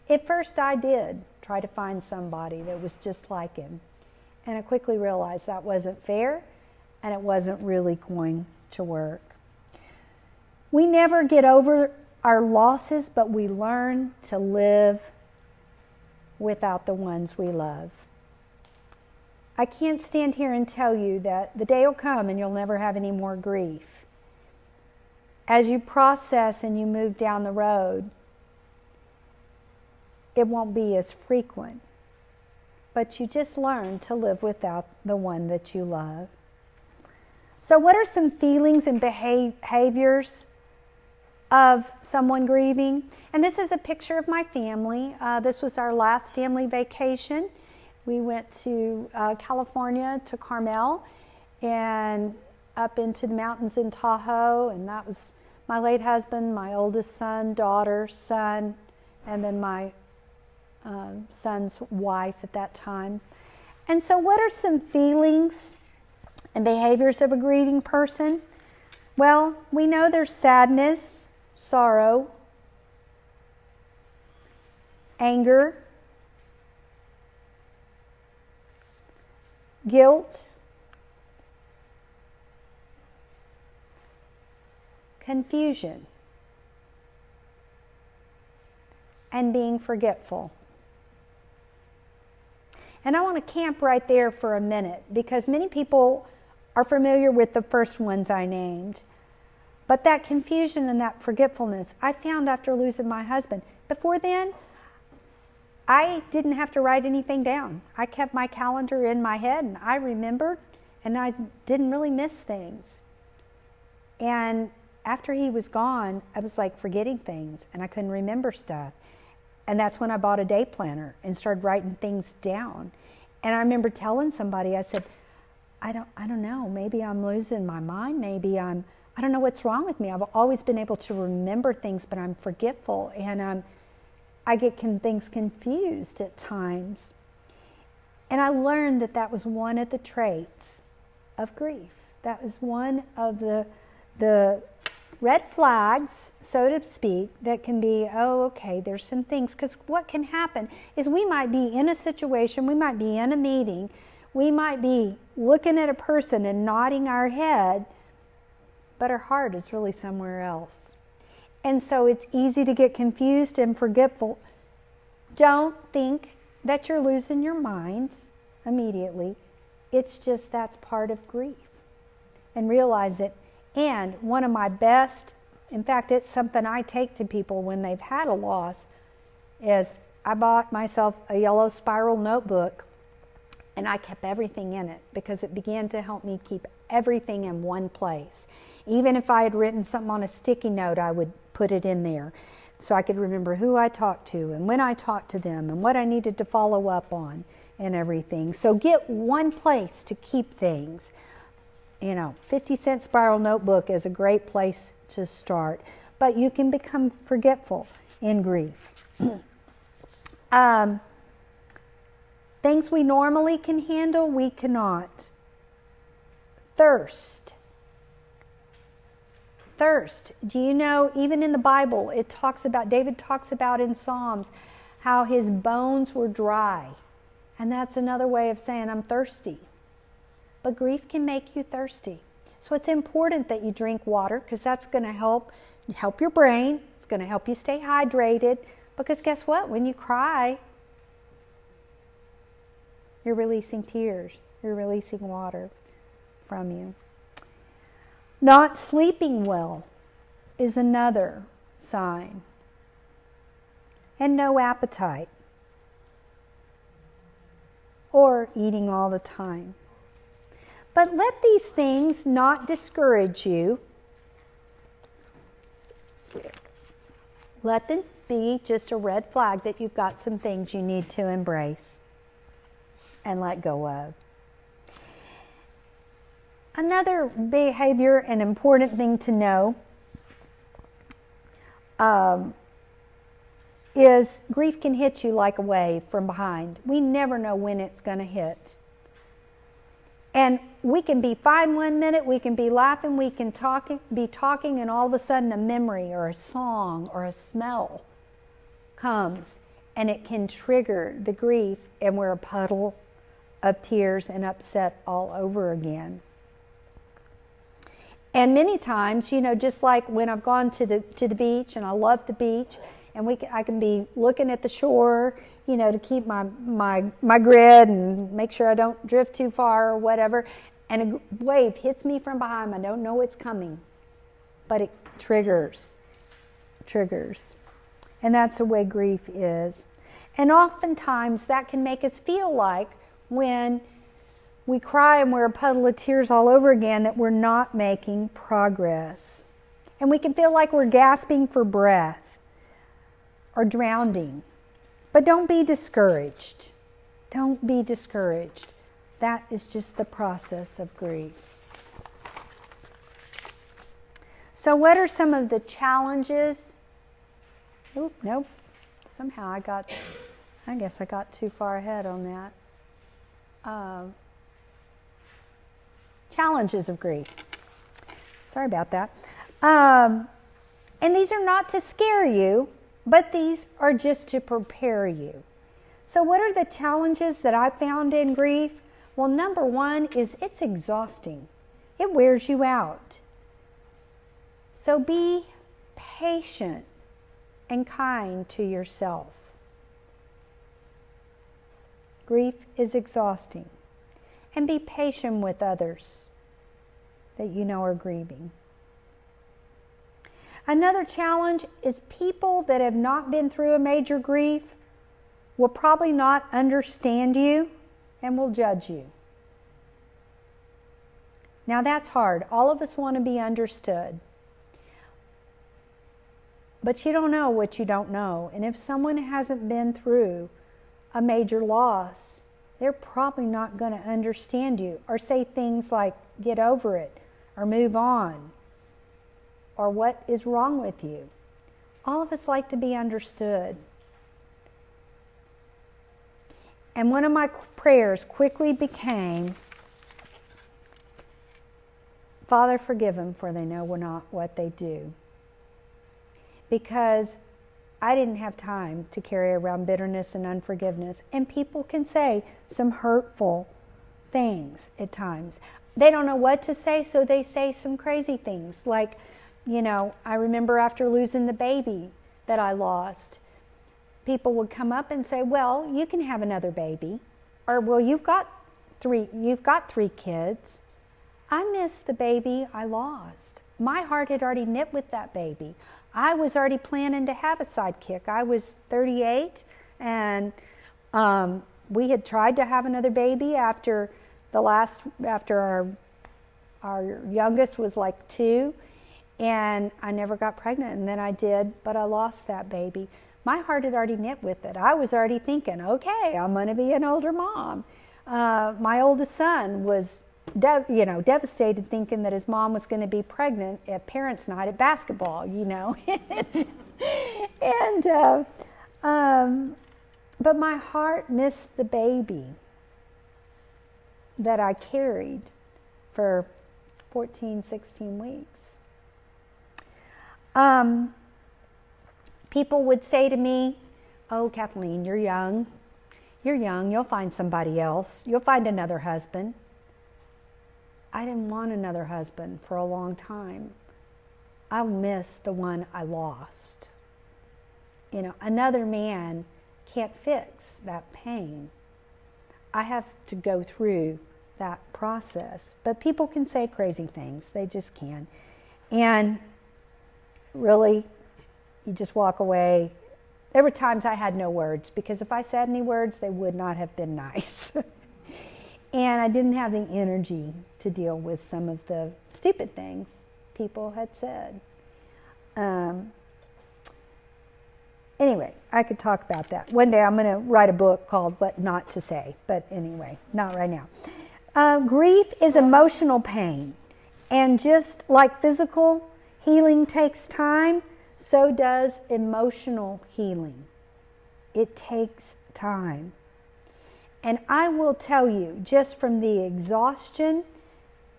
At first I did try to find somebody that was just like him. And I quickly realized that wasn't fair and it wasn't really going to work. We never get over our losses, but we learn to live without the ones we love. I can't stand here and tell you that the day will come and you'll never have any more grief. As you process and you move down the road, it won't be as frequent, but you just learn to live without the one that you love. So what are some feelings and behaviors of someone grieving? And this is a picture of my family. This was our last family vacation. We went to California, to Carmel, and up into the mountains in Tahoe, and that was my late husband, my oldest son, daughter, son, and then my son's wife at that time. And so what are some feelings and behaviors of a grieving person? Well, we know there's sadness, sorrow, anger, guilt, confusion, and being forgetful. And I want to camp right there for a minute because many people are familiar with the first ones I named. But that confusion and that forgetfulness, I found after losing my husband. Before then, I didn't have to write anything down. I kept my calendar in my head and I remembered and I didn't really miss things. And after he was gone, I was like forgetting things and I couldn't remember stuff. And that's when I bought a day planner and started writing things down. And I remember telling somebody, I said, I don't know, maybe I'm losing my mind, maybe I don't know what's wrong with me. I've always been able to remember things, but I'm forgetful and I get things confused at times. And I learned that that was one of the traits of grief. That was one of the red flags, so to speak, that can be, oh, okay, there's some things. Because what can happen is we might be in a situation, we might be in a meeting, we might be looking at a person and nodding our head, but our heart is really somewhere else. And so it's easy to get confused and forgetful. Don't think that you're losing your mind immediately. It's just that's part of grief. And realize it. And one of my best, in fact, it's something I take to people when they've had a loss, is I bought myself a yellow spiral notebook and I kept everything in it because it began to help me keep everything in one place. Even if I had written something on a sticky note, I would put it in there so I could remember who I talked to and when I talked to them and what I needed to follow up on and everything. So get one place to keep things. 50-cent spiral notebook is a great place to start, but you can become forgetful in grief. Things we normally can handle, we cannot. Thirst. Thirst. Do you know, even in the Bible, it talks about, David talks about in Psalms, how his bones were dry. And that's another way of saying, I'm thirsty. But grief can make you thirsty. So it's important that you drink water, because that's going to help your brain. It's going to help you stay hydrated. Because guess what? When you cry, you're releasing tears. You're releasing water from you. Not sleeping well is another sign. And no appetite. Or eating all the time. But let these things not discourage you. Let them be just a red flag that you've got some things you need to embrace and let go of. Another behavior and important thing to know is grief can hit you like a wave from behind. We never know when it's going to hit. And we can be fine one minute, we can be laughing, we can be talking, and all of a sudden a memory or a song or a smell comes, and it can trigger the grief, and we're a puddle of tears and upset all over again. And many times, just like when I've gone to the beach, and I love the beach, and I can be looking at the shore, to keep my grid and make sure I don't drift too far or whatever, and a wave hits me from behind. I don't know it's coming, but it triggers. And that's the way grief is. And oftentimes that can make us feel like when we cry and we're a puddle of tears all over again, that we're not making progress. And we can feel like we're gasping for breath or drowning. But don't be discouraged. Don't be discouraged. That is just the process of grief. So what are some of the challenges? Oh, nope. Somehow I guess I got too far ahead on that. Challenges of grief. Sorry about that. And these are not to scare you, but these are just to prepare you. So what are the challenges that I found in grief? Well, number one is it's exhausting. It wears you out. So be patient and kind to yourself. Grief is exhausting. And be patient with others that you know are grieving. Another challenge is people that have not been through a major grief will probably not understand you and will judge you. Now that's hard. All of us want to be understood. But you don't know what you don't know. And if someone hasn't been through a major loss, they're probably not going to understand you or say things like, get over it, or move on, or what is wrong with you. All of us like to be understood. And one of my prayers quickly became, Father, forgive them, for they know not what they do. Because I didn't have time to carry around bitterness and unforgiveness. And people can say some hurtful things at times. They don't know what to say, so they say some crazy things. Like, I remember after losing the baby that I lost, people would come up and say, well, you can have another baby. Or, well, you've got three kids. I miss the baby I lost. My heart had already knit with that baby. I was already planning to have a sidekick. I was 38, and we had tried to have another baby after our youngest was like 2, and I never got pregnant, and then I did, but I lost that baby. My heart had already knit with it. I was already thinking, okay, I'm going to be an older mom. My oldest son was devastated, thinking that his mom was going to be pregnant at parents' night at basketball, And, but my heart missed the baby that I carried for 14, 16 weeks. People would say to me, oh, Kathleen, you're young. You're young. You'll find somebody else. You'll find another husband. I didn't want another husband for a long time. I miss the one I lost. You know, another man can't fix that pain. I have to go through that process. But people can say crazy things. They just can. And really, you just walk away. There were times I had no words, because if I said any words, they would not have been nice. And I didn't have the energy to deal with some of the stupid things people had said. Anyway, I could talk about that. One day I'm going to write a book called What Not to Say, but anyway, not right now. Grief is emotional pain, and just like physical healing takes time, so does emotional healing. It takes time. And I will tell you, just from the exhaustion,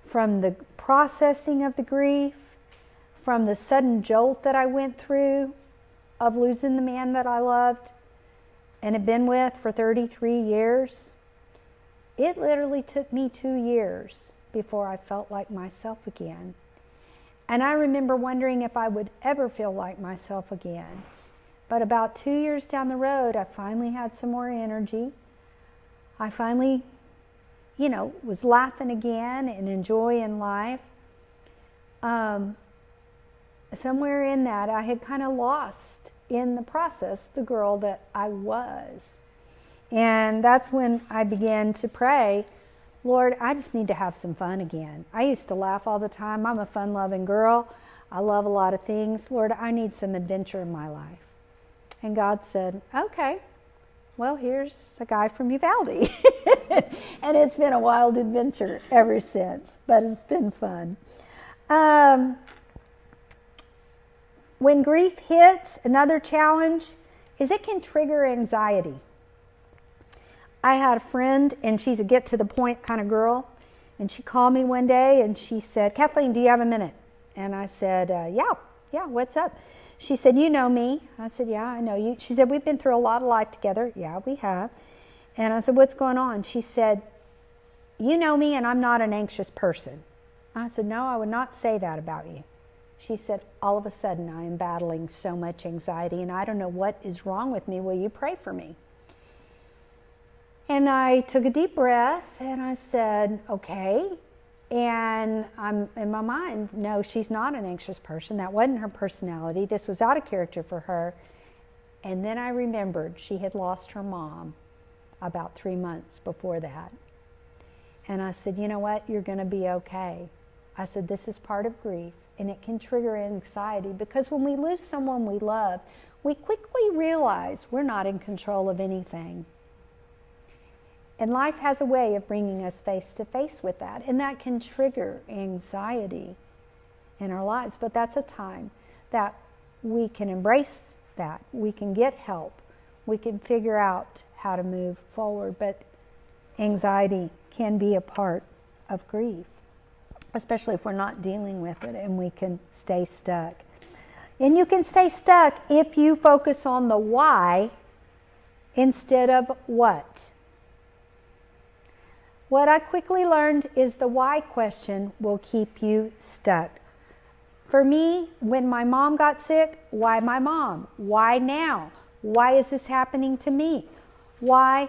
from the processing of the grief, from the sudden jolt that I went through of losing the man that I loved and had been with for 33 years, it literally took me 2 years before I felt like myself again. And I remember wondering if I would ever feel like myself again. But about 2 years down the road, I finally had some more energy. I finally, was laughing again and enjoying life. Somewhere in that, I had kind of lost in the process the girl that I was. And that's when I began to pray, Lord, I just need to have some fun again. I used to laugh all the time. I'm a fun-loving girl. I love a lot of things. Lord, I need some adventure in my life. And God said, okay, well, here's a guy from Uvalde. And it's been a wild adventure ever since, but it's been fun. When grief hits, another challenge is it can trigger anxiety. I had a friend, and she's a get-to-the-point kind of girl, and she called me one day, and she said, Kathleen, do you have a minute? And I said, yeah, what's up? She said, you know me. I said, yeah, I know you. She said, we've been through a lot of life together. Yeah, we have. And I said, what's going on? She said, you know me, and I'm not an anxious person. I said, no, I would not say that about you. She said, all of a sudden, I am battling so much anxiety, and I don't know what is wrong with me. Will you pray for me? And I took a deep breath, and I said, okay. And I'm in my mind, no, she's not an anxious person. That wasn't her personality. This was out of character for her. And then I remembered she had lost her mom about 3 months before that. And I said, you know what? You're going to be okay. I said, this is part of grief, and it can trigger anxiety, because when we lose someone we love, we quickly realize we're not in control of anything. And life has a way of bringing us face to face with that, and that can trigger anxiety in our lives. But that's a time that we can embrace that. We can get help. We can figure out how to move forward. But anxiety can be a part of grief, especially if we're not dealing with it and we can stay stuck. And you can stay stuck if you focus on the why instead of what. What I quickly learned is the why question will keep you stuck. For me, when my mom got sick, why my mom? Why now? Why is this happening to me? Why?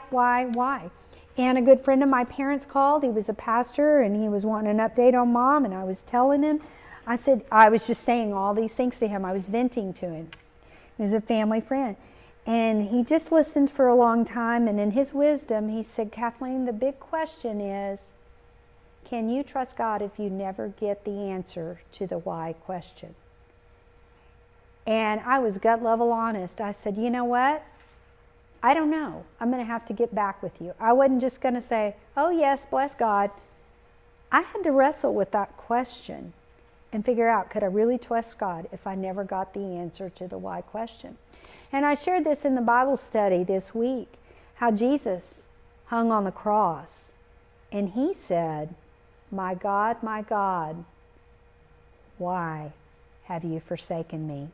And a good friend of my parents called. He was a pastor, and he was wanting an update on Mom, and I was telling him. I was just saying all these things to him. I was venting to him. He was a family friend. And he just listened for a long time, and in his wisdom, he said, Kathleen, the big question is, can you trust God if you never get the answer to the why question? And I was gut level honest. I said, you know what? I don't know. I'm going to have to get back with you. I wasn't just going to say, oh yes, bless God. I had to wrestle with that question and figure out, could I really trust God if I never got the answer to the why question? And I shared this in the Bible study this week, how Jesus hung on the cross, and he said, my God, why have you forsaken me?"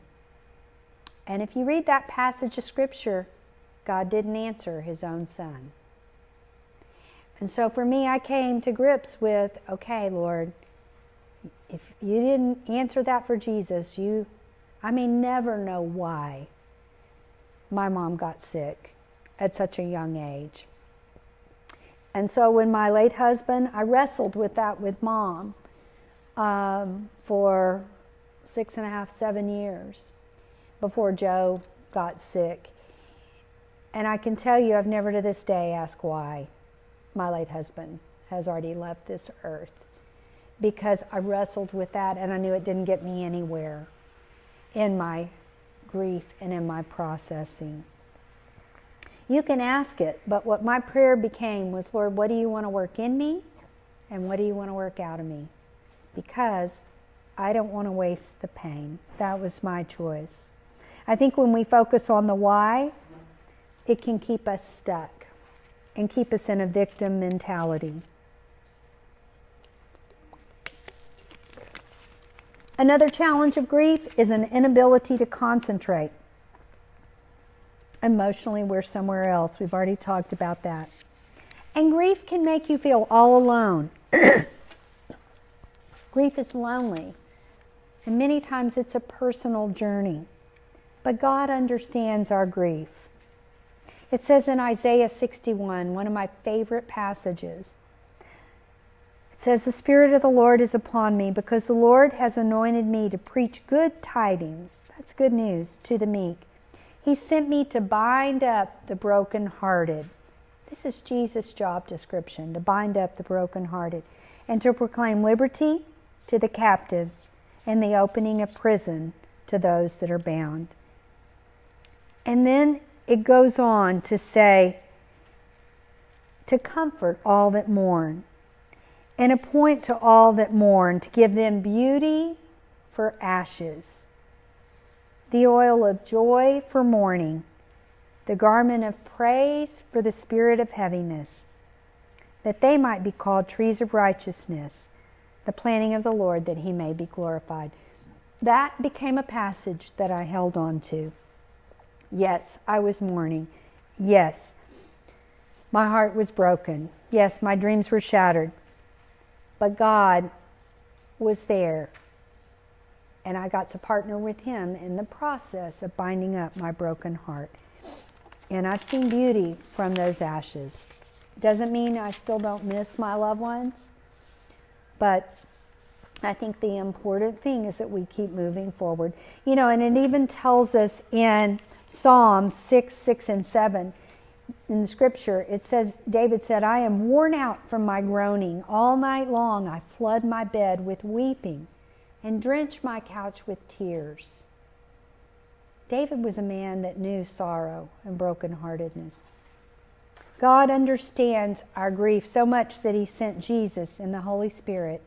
And if you read that passage of Scripture, God didn't answer his own Son. And so for me, I came to grips with, okay, Lord, if you didn't answer that for Jesus, I may never know why my mom got sick at such a young age. And so when my late husband, I wrestled with that with Mom for 6.5, 7 years before Joe got sick. And I can tell you, I've never to this day asked why my late husband has already left this earth, because I wrestled with that and I knew it didn't get me anywhere in my grief and in my processing. You can ask it, but what my prayer became was, Lord, what do you want to work in me and what do you want to work out of me? Because I don't want to waste the pain. That was my choice. I think when we focus on the why, it can keep us stuck and keep us in a victim mentality. Another challenge of grief is an inability to concentrate. Emotionally, we're somewhere else. We've already talked about that. And grief can make you feel all alone. Grief is lonely. And many times it's a personal journey. But God understands our grief. It says in Isaiah 61, one of my favorite passages, it says, "The Spirit of the Lord is upon me, because the Lord has anointed me to preach good tidings," that's good news, "to the meek. He sent me to bind up the brokenhearted." This is Jesus' job description, to bind up the brokenhearted, "and to proclaim liberty to the captives and the opening of prison to those that are bound." And then it goes on to say, to comfort all that mourn, and appoint to all that mourn, to give them beauty for ashes, the oil of joy for mourning, the garment of praise for the spirit of heaviness, that they might be called trees of righteousness, the planting of the Lord, that he may be glorified. That became a passage that I held on to. Yes, I was mourning. Yes, my heart was broken. Yes, my dreams were shattered. But God was there. And I got to partner with him in the process of binding up my broken heart. And I've seen beauty from those ashes. Doesn't mean I still don't miss my loved ones. But I think the important thing is that we keep moving forward. You know, and it even tells us in Psalm 6, 6, and 7 in the scripture, it says, David said, "I am worn out from my groaning. All night long I flood my bed with weeping and drench my couch with tears." David was a man that knew sorrow and brokenheartedness. God understands our grief so much that he sent Jesus and the Holy Spirit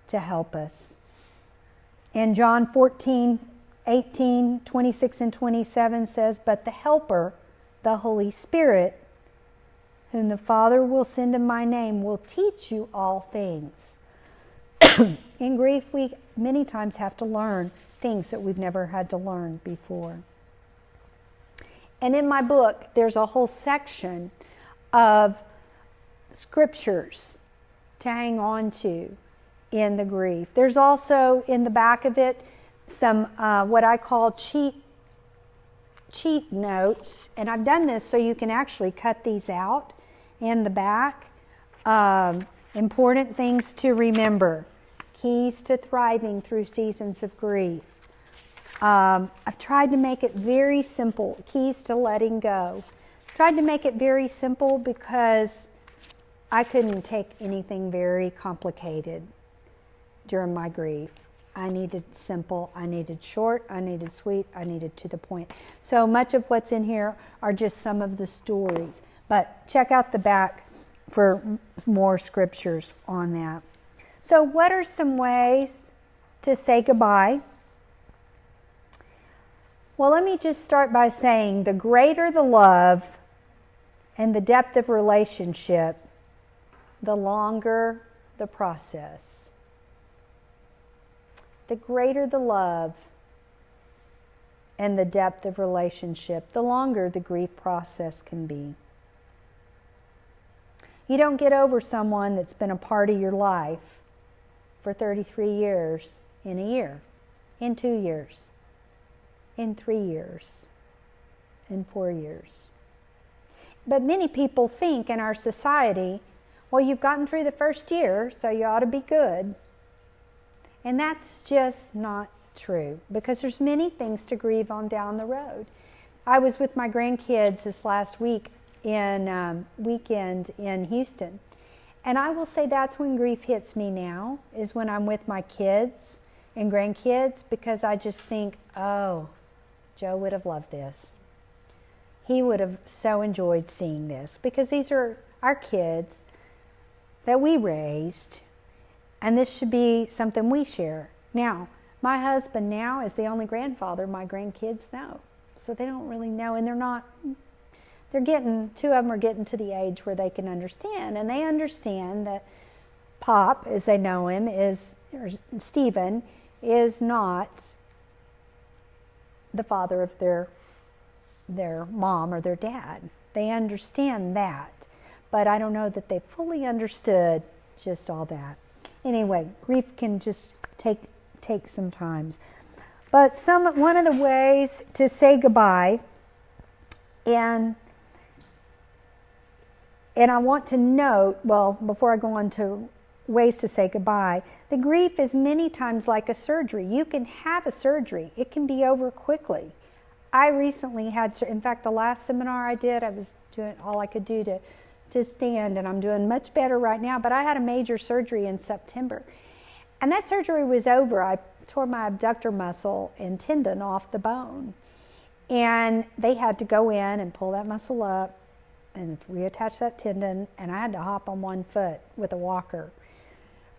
to help us. In John 14, 18, 26 and 27 says, "But the Helper, the Holy Spirit, whom the Father will send in my name, will teach you all things." In grief, we many times have to learn things that we've never had to learn before. And in my book, there's a whole section of scriptures to hang on to in the grief. There's also in the back of it some what I call cheat notes, and I've done this so you can actually cut these out in the back. Important things to remember, keys to thriving through seasons of grief. I've tried to make it very simple, keys to letting go. Tried to make it very simple because I couldn't take anything very complicated during my grief. I needed simple, I needed short, I needed sweet, I needed to the point. So much of what's in here are just some of the stories. But check out the back for more scriptures on that. So what are some ways to say goodbye? Well, let me just start by saying the greater the love and the depth of relationship, the longer the process. The greater the love and the depth of relationship, the longer the grief process can be. You don't get over someone that's been a part of your life for 33 years in a year, in 2 years, in 3 years, in 4 years. But many people think in our society, well, you've gotten through the first year, so you ought to be good. And that's just not true, because there's many things to grieve on down the road. I was with my grandkids this last weekend in Houston, and I will say that's when grief hits me now, is when I'm with my kids and grandkids, because I just think, oh, Joe would have loved this. He would have so enjoyed seeing this, because these are our kids that we raised, and this should be something we share. Now, my husband now is the only grandfather my grandkids know, so they don't really know, and two of them are getting to the age where they can understand, and they understand that Pop, as they know him, or Stephen, is not the father of their mom or their dad. They understand that, but I don't know that they fully understood just all that. Anyway, grief can just take some time. But one of the ways to say goodbye, and I want to note, well, before I go on to ways to say goodbye, the grief is many times like a surgery. You can have a surgery. It can be over quickly. I recently had, in fact, the last seminar I did, I was doing all I could do to stand, and I'm doing much better right now, but I had a major surgery in September. And that surgery was over. I tore my abductor muscle and tendon off the bone. And they had to go in and pull that muscle up and reattach that tendon, and I had to hop on one foot with a walker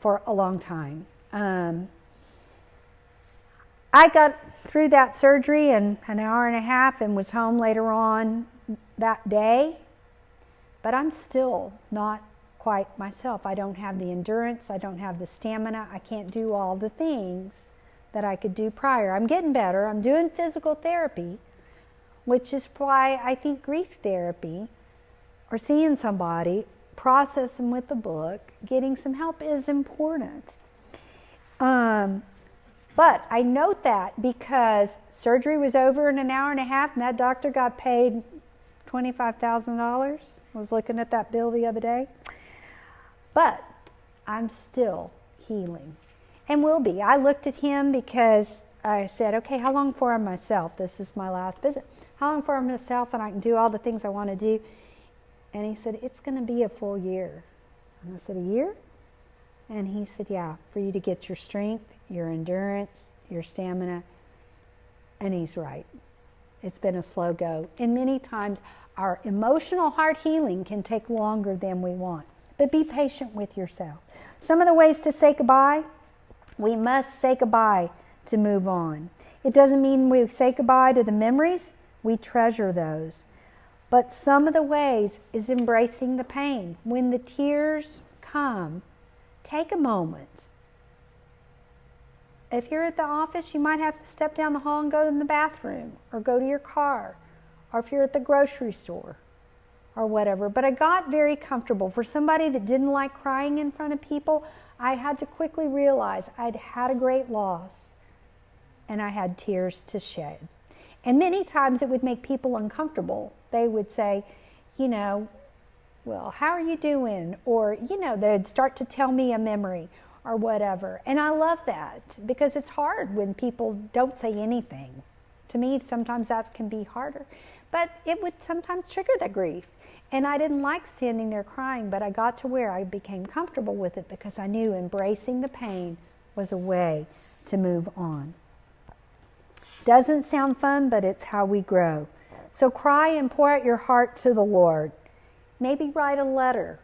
for a long time. I got through that surgery in an hour and a half and was home later on that day, but I'm still not quite myself. I don't have the endurance, I don't have the stamina, I can't do all the things that I could do prior. I'm getting better. I'm doing physical therapy, which is why I think grief therapy, or seeing somebody, processing with the book, getting some help is important. But I note that because surgery was over in an hour and a half, and that doctor got paid $25,000. I was looking at that bill the other day. But I'm still healing, and will be. I looked at him because I said, okay, how long for myself? This is my last visit. How long for myself, and I can do all the things I want to do? And he said, it's going to be a full year. And I said, a year? And he said, yeah, for you to get your strength, your endurance, your stamina. And he's right. It's been a slow go. And many times our emotional heart healing can take longer than we want. But be patient with yourself. Some of the ways to say goodbye, we must say goodbye to move on. It doesn't mean we say goodbye to the memories. We treasure those. But some of the ways is embracing the pain. When the tears come, take a moment. If you're at the office, you might have to step down the hall and go to the bathroom, or go to your car, or if you're at the grocery store, or whatever. But I got very comfortable. For somebody that didn't like crying in front of people, I had to quickly realize I'd had a great loss, and I had tears to shed. And many times it would make people uncomfortable. They would say, well, how are you doing? Or, they'd start to tell me a memory or whatever. And I love that, because it's hard when people don't say anything. To me, sometimes that can be harder. But it would sometimes trigger the grief. And I didn't like standing there crying, but I got to where I became comfortable with it, because I knew embracing the pain was a way to move on. Doesn't sound fun, but it's how we grow. So cry and pour out your heart to the Lord. Maybe write a letter.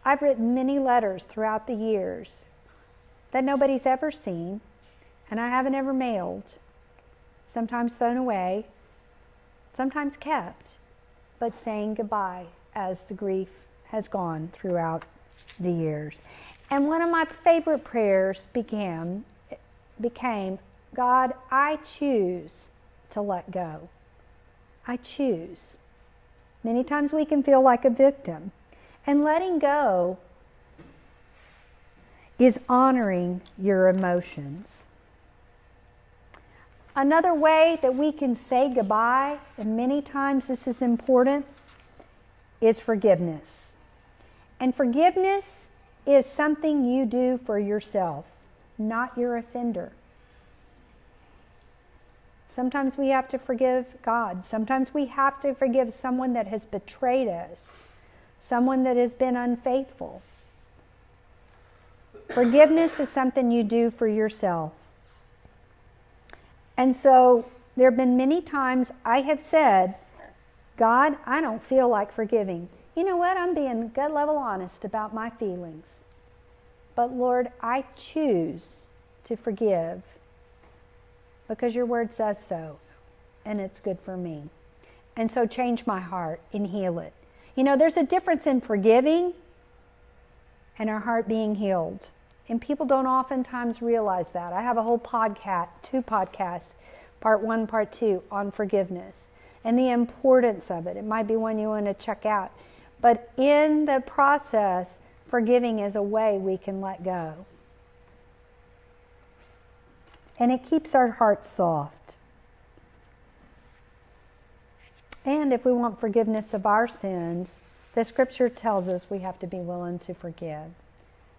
I've written many letters throughout the years that nobody's ever seen, and I haven't ever mailed. Sometimes thrown away, sometimes kept, but saying goodbye as the grief has gone throughout the years. And one of my favorite prayers became, God, I choose to let go. I choose. Many times we can feel like a victim. And letting go is honoring your emotions. Another way that we can say goodbye, and many times this is important, is forgiveness. And forgiveness is something you do for yourself, not your offender. Sometimes we have to forgive God. Sometimes we have to forgive someone that has betrayed us, someone that has been unfaithful. Forgiveness is something you do for yourself. And so there have been many times I have said, God, I don't feel like forgiving. You know what? I'm being gut level honest about my feelings. But Lord, I choose to forgive because your word says so, and it's good for me. And so change my heart and heal it. You know, there's a difference in forgiving and our heart being healed. And people don't oftentimes realize that. I have a whole podcast, 2 podcasts, part 1, part 2, on forgiveness and the importance of it. It might be one you want to check out. But in the process, forgiving is a way we can let go. And it keeps our hearts soft. And if we want forgiveness of our sins, the scripture tells us we have to be willing to forgive.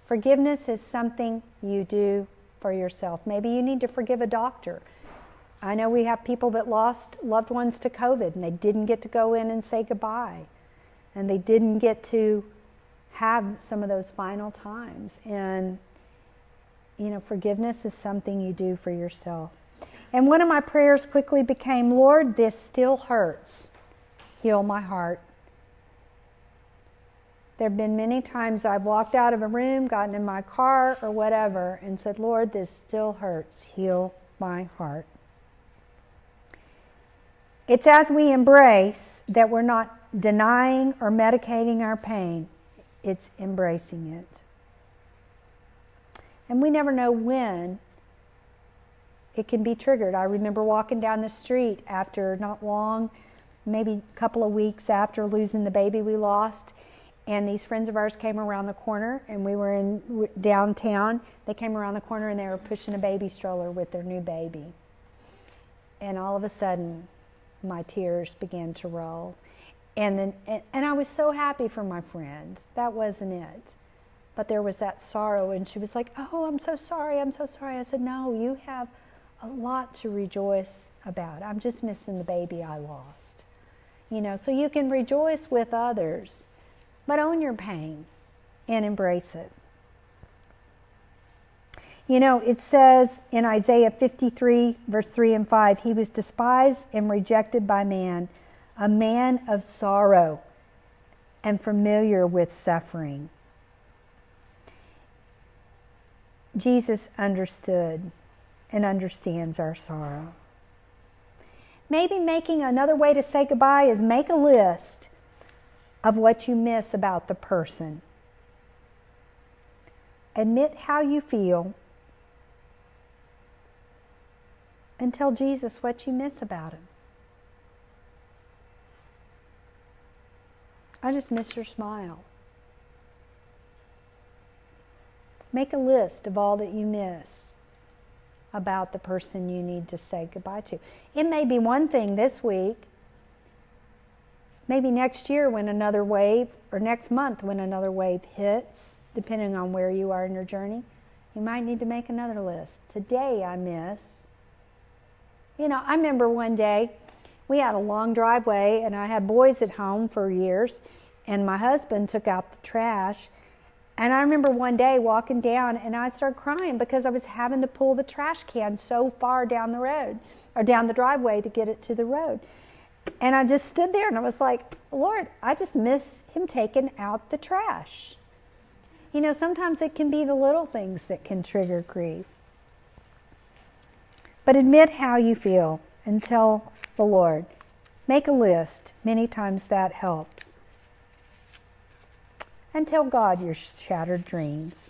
Forgiveness is something you do for yourself. Maybe you need to forgive a doctor. I know we have people that lost loved ones to COVID and they didn't get to go in and say goodbye. And they didn't get to have some of those final times. And, you know, forgiveness is something you do for yourself. And one of my prayers quickly became, Lord, this still hurts. Heal my heart. There have been many times I've walked out of a room, gotten in my car or whatever, and said, Lord, this still hurts. Heal my heart. It's as we embrace that we're not denying or medicating our pain. It's embracing it. And we never know when it can be triggered. I remember walking down the street after not long, maybe a couple of weeks after losing the baby we lost, and these friends of ours came around the corner, and we were in downtown. They came around the corner and they were pushing a baby stroller with their new baby. And all of a sudden, my tears began to roll. And I was so happy for my friend. That wasn't it. But there was that sorrow, and she was like, oh, I'm so sorry, I'm so sorry. I said, no, you have a lot to rejoice about. I'm just missing the baby I lost. You know, so you can rejoice with others, but own your pain and embrace it. You know, it says in Isaiah 53, verse 3 and 5, he was despised and rejected by man, a man of sorrow and familiar with suffering. Jesus understood and understands our sorrow. Maybe making another way to say goodbye is make a list of what you miss about the person. Admit how you feel and tell Jesus what you miss about him. I just miss your smile. Make a list of all that you miss about the person you need to say goodbye to. It may be one thing this week. Maybe next year when another wave, or next month when another wave hits, depending on where you are in your journey, you might need to make another list. Today I miss. You know, I remember one day we had a long driveway and I had boys at home for years, and my husband took out the trash. And I remember one day walking down and I started crying because I was having to pull the trash can so far down the road, or down the driveway to get it to the road. And I just stood there and I was like, Lord, I just miss him taking out the trash. You know, sometimes it can be the little things that can trigger grief. But admit how you feel and tell the Lord. Make a list. Many times that helps. And tell God your shattered dreams.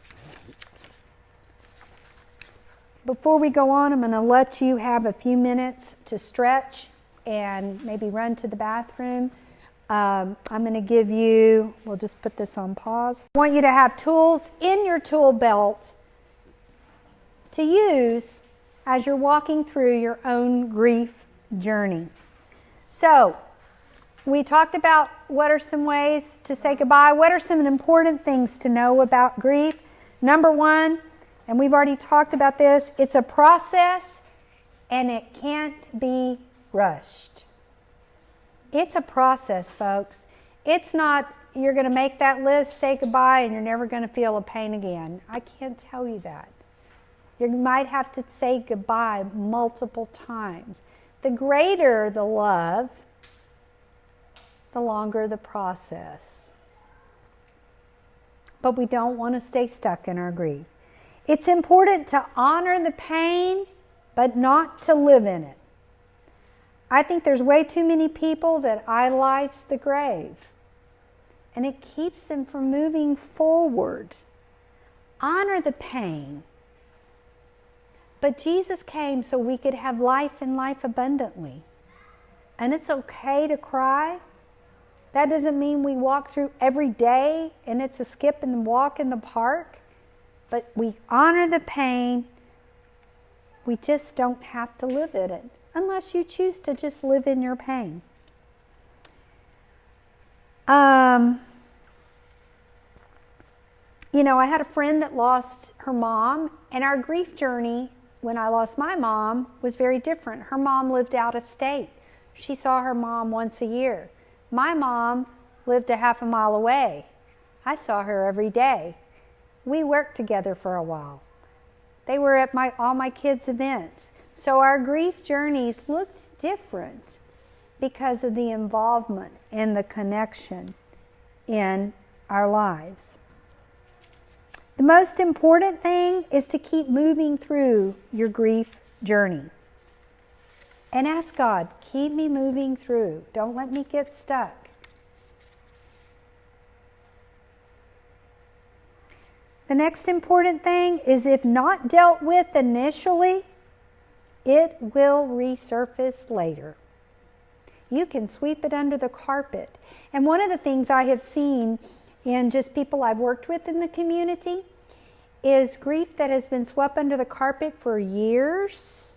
before we go on, I'm going to let you have a few minutes to stretch and maybe run to the bathroom. I'm going to give you, we'll just put this on pause. I want you to have tools in your tool belt to use as you're walking through your own grief journey. So, we talked about what are some ways to say goodbye. What are some important things to know about grief? Number one, and we've already talked about this, it's a process and it can't be rushed. It's a process, folks. It's not you're going to make that list, say goodbye, and you're never going to feel a pain again. I can't tell you that. You might have to say goodbye multiple times. The greater the love, the longer the process. But we don't want to stay stuck in our grief. It's important to honor the pain, but not to live in it. I think there's way too many people that idolize the grave, and it keeps them from moving forward. Honor the pain. But Jesus came so we could have life and life abundantly. And it's okay to cry. That doesn't mean we walk through every day and it's a skip and walk in the park. But we honor the pain. We just don't have to live in it unless you choose to just live in your pain. I had a friend that lost her mom, and our grief journey when I lost my mom was very different. Her mom lived out of state. She saw her mom once a year. My mom lived a half a mile away. I saw her every day. We worked together for a while. They were at all my kids' events. So our grief journeys looked different because of the involvement and the connection in our lives. The most important thing is to keep moving through your grief journey. And ask God, keep me moving through. Don't let me get stuck. The next important thing is, if not dealt with initially, it will resurface later. You can sweep it under the carpet. And one of the things I have seen in just people I've worked with in the community is grief that has been swept under the carpet for years,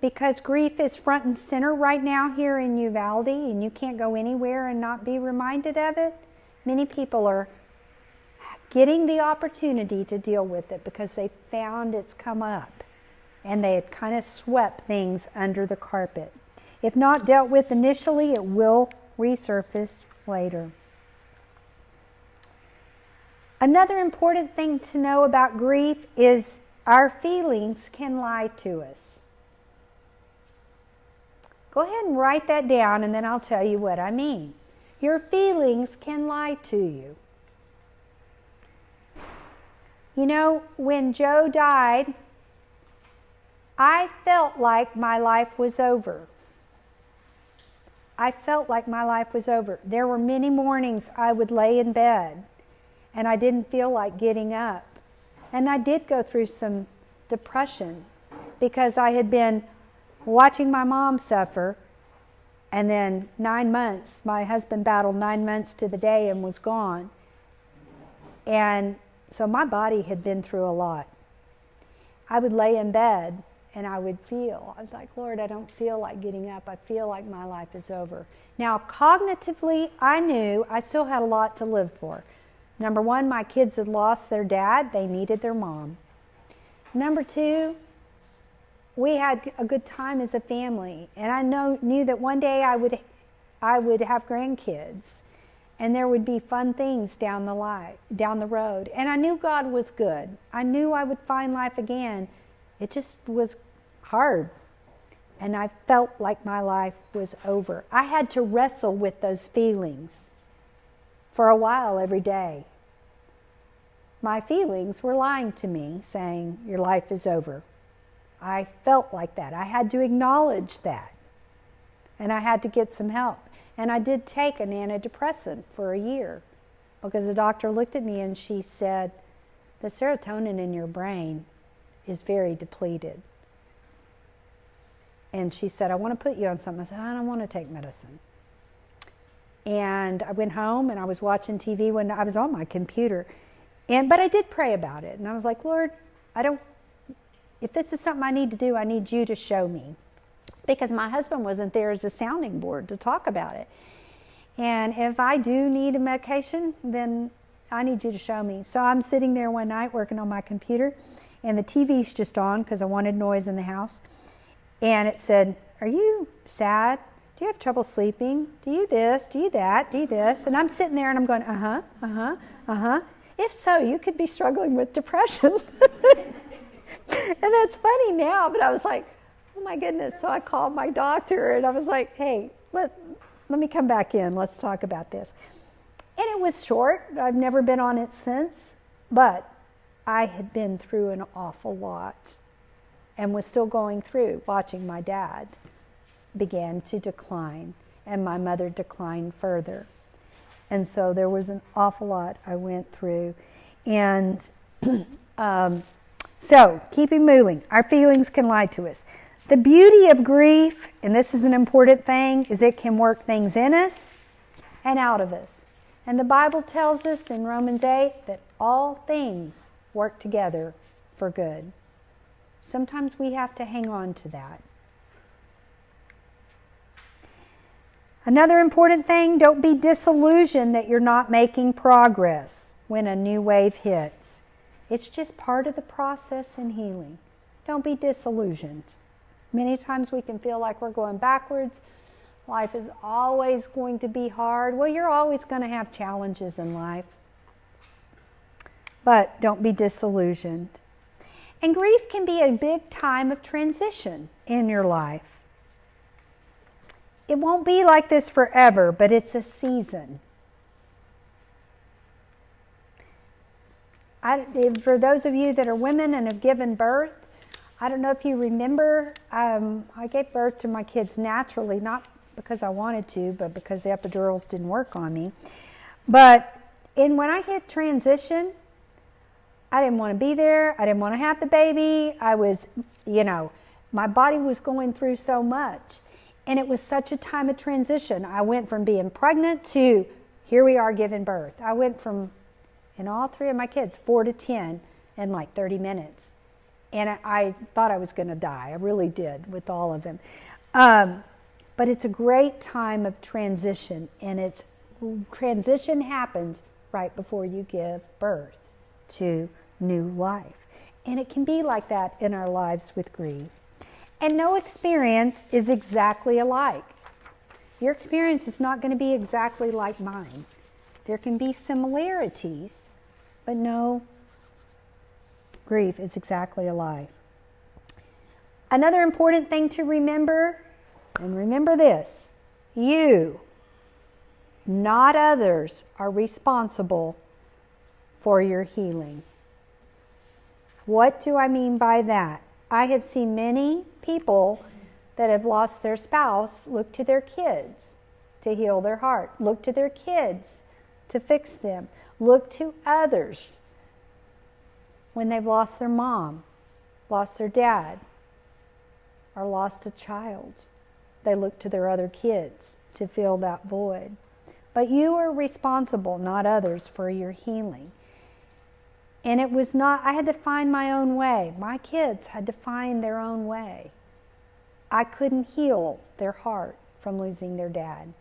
because grief is front and center right now here in Uvalde, and you can't go anywhere and not be reminded of it. Many people are getting the opportunity to deal with it because they found it's come up and they had kind of swept things under the carpet. If not dealt with initially, it will resurface later. Another important thing to know about grief is our feelings can lie to us. Go ahead and write that down, and then I'll tell you what I mean. Your feelings can lie to you. When Joe died, I felt like my life was over. I felt like my life was over. There were many mornings I would lay in bed and I didn't feel like getting up. And I did go through some depression because I had been watching my mom suffer, and then 9 months, my husband battled 9 months to the day and was gone. And so my body had been through a lot. I would lay in bed and I was like, Lord, I don't feel like getting up. I feel like my life is over. Now, cognitively, I knew I still had a lot to live for. Number one, my kids had lost their dad. They needed their mom. Number two, we had a good time as a family. And I knew that one day I would have grandkids. And there would be fun things down the road. And I knew God was good. I knew I would find life again. It just was hard. And I felt like my life was over. I had to wrestle with those feelings for a while every day. My feelings were lying to me, saying, your life is over. I felt like that. I had to acknowledge that. And I had to get some help. And I did take an antidepressant for a year because the doctor looked at me and she said, the serotonin in your brain is very depleted. And she said, I want to put you on something. I said, I don't want to take medicine. And I went home and I was watching TV when I was on my computer. But I did pray about it. And I was like, Lord, if this is something I need to do, I need you to show me. Because my husband wasn't there as a sounding board to talk about it. And if I do need a medication, then I need you to show me. So I'm sitting there one night working on my computer, and the TV's just on because I wanted noise in the house. And it said, are you sad? Do you have trouble sleeping? Do you this? Do you that? Do you this? And I'm sitting there and I'm going, If so, you could be struggling with depression. And that's funny now, but I was like, oh my goodness. So I called my doctor and I was like, hey, let me come back in. Let's talk about this. And it was short. I've never been on it since, but I had been through an awful lot and was still going through watching my dad began to decline and my mother decline further. And so there was an awful lot I went through. And so keeping moving, our feelings can lie to us. The beauty of grief, and this is an important thing, is it can work things in us and out of us. And the Bible tells us in Romans 8 that all things work together for good. Sometimes we have to hang on to that. Another important thing, don't be disillusioned that you're not making progress when a new wave hits. It's just part of the process in healing. Don't be disillusioned. Many times we can feel like we're going backwards. Life is always going to be hard. Well, you're always going to have challenges in life. But don't be disillusioned. And grief can be a big time of transition in your life. It won't be like this forever, but it's a season. For those of you that are women and have given birth, I don't know if you remember, I gave birth to my kids naturally, not because I wanted to, but because the epidurals didn't work on me. But when I hit transition, I didn't want to be there. I didn't want to have the baby. I was, my body was going through so much. And it was such a time of transition. I went from being pregnant to here we are giving birth. I went from, in all three of my kids, 4 to 10 in like 30 minutes. And I thought I was going to die. I really did with all of them. But it's a great time of transition. And transition happens right before you give birth to new life. And it can be like that in our lives with grief. And no experience is exactly alike. Your experience is not going to be exactly like mine. There can be similarities, but no grief is exactly alike. Another important thing to remember, and remember this, you, not others, are responsible for your healing. What do I mean by that? I have seen many people that have lost their spouse look to their kids to heal their heart, look to their kids to fix them, look to others when they've lost their mom, lost their dad, or lost a child. They look to their other kids to fill that void. But you are responsible, not others, for your healing. And it was not, I had to find my own way. My kids had to find their own way. I couldn't heal their heart from losing their dad.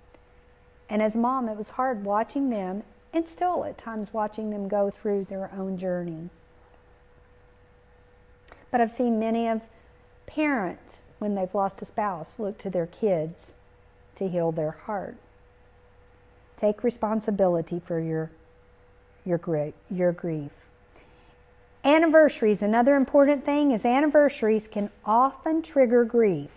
And as mom, it was hard watching them, and still at times watching them go through their own journey. But I've seen many of parents, when they've lost a spouse, look to their kids to heal their heart. Take responsibility for your grief. Anniversaries, another important thing is anniversaries can often trigger grief,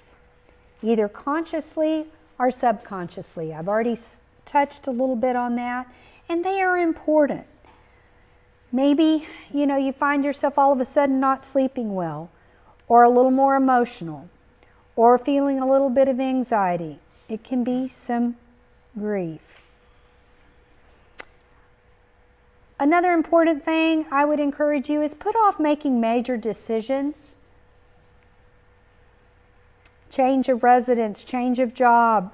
either consciously or subconsciously. I've already touched a little bit on that, and they are important. Maybe, you find yourself all of a sudden not sleeping well, or a little more emotional, or feeling a little bit of anxiety. It can be some grief. Another important thing I would encourage you is put off making major decisions. Change of residence, change of job.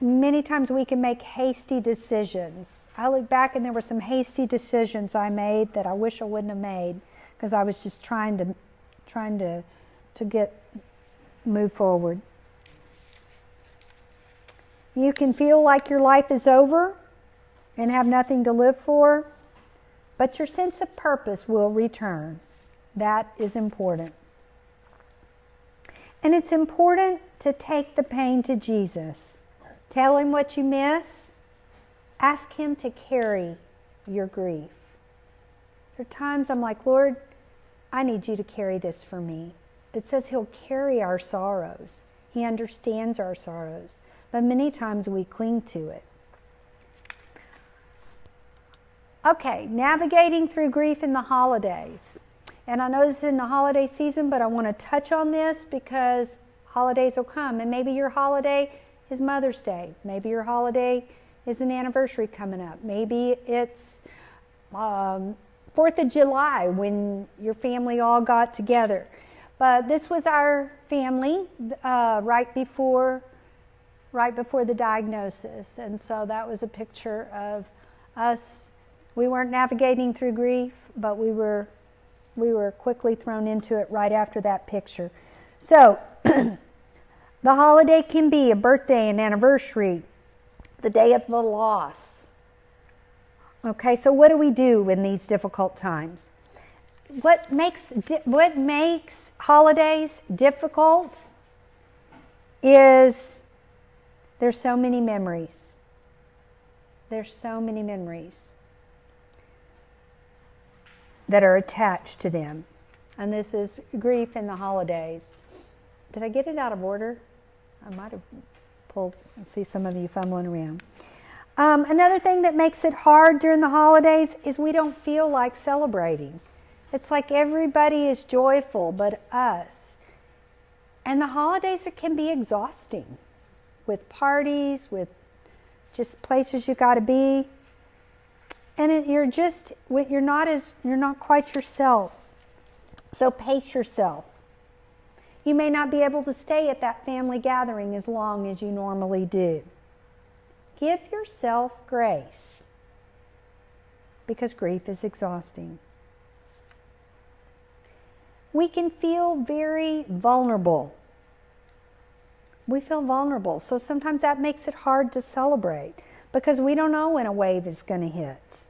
Many times we can make hasty decisions. I look back and there were some hasty decisions I made that I wish I wouldn't have made because I was just trying to move forward. You can feel like your life is over and have nothing to live for, but your sense of purpose will return. That is important. And it's important to take the pain to Jesus. Tell him what you miss. Ask him to carry your grief. There are times I'm like, Lord, I need you to carry this for me. It says he'll carry our sorrows. He understands our sorrows. But many times we cling to it. Okay, navigating through grief in the holidays. And I know this is in the holiday season, but I want to touch on this because holidays will come. And maybe your holiday is Mother's Day. Maybe your holiday is an anniversary coming up. Maybe it's 4th of July when your family all got together. But this was our family right before the diagnosis. And so that was a picture of us. We weren't navigating through grief, but we were quickly thrown into it right after that picture. So the holiday can be a birthday, an anniversary, the day of the loss. Okay, so what do we do in these difficult times? What makes holidays difficult is there's so many memories. There's so many memories that are attached to them. And this is grief in the holidays. Did I get it out of order? I might have pulled, I see some of you fumbling around. Another thing that makes it hard during the holidays is we don't feel like celebrating. It's like everybody is joyful but us. And the holidays can be exhausting with parties, with just places you got to be. And you're not quite yourself. So pace yourself. You may not be able to stay at that family gathering as long as you normally do. Give yourself grace because grief is exhausting. We can feel very vulnerable. We feel vulnerable. So sometimes that makes it hard to celebrate because we don't know when a wave is going to hit.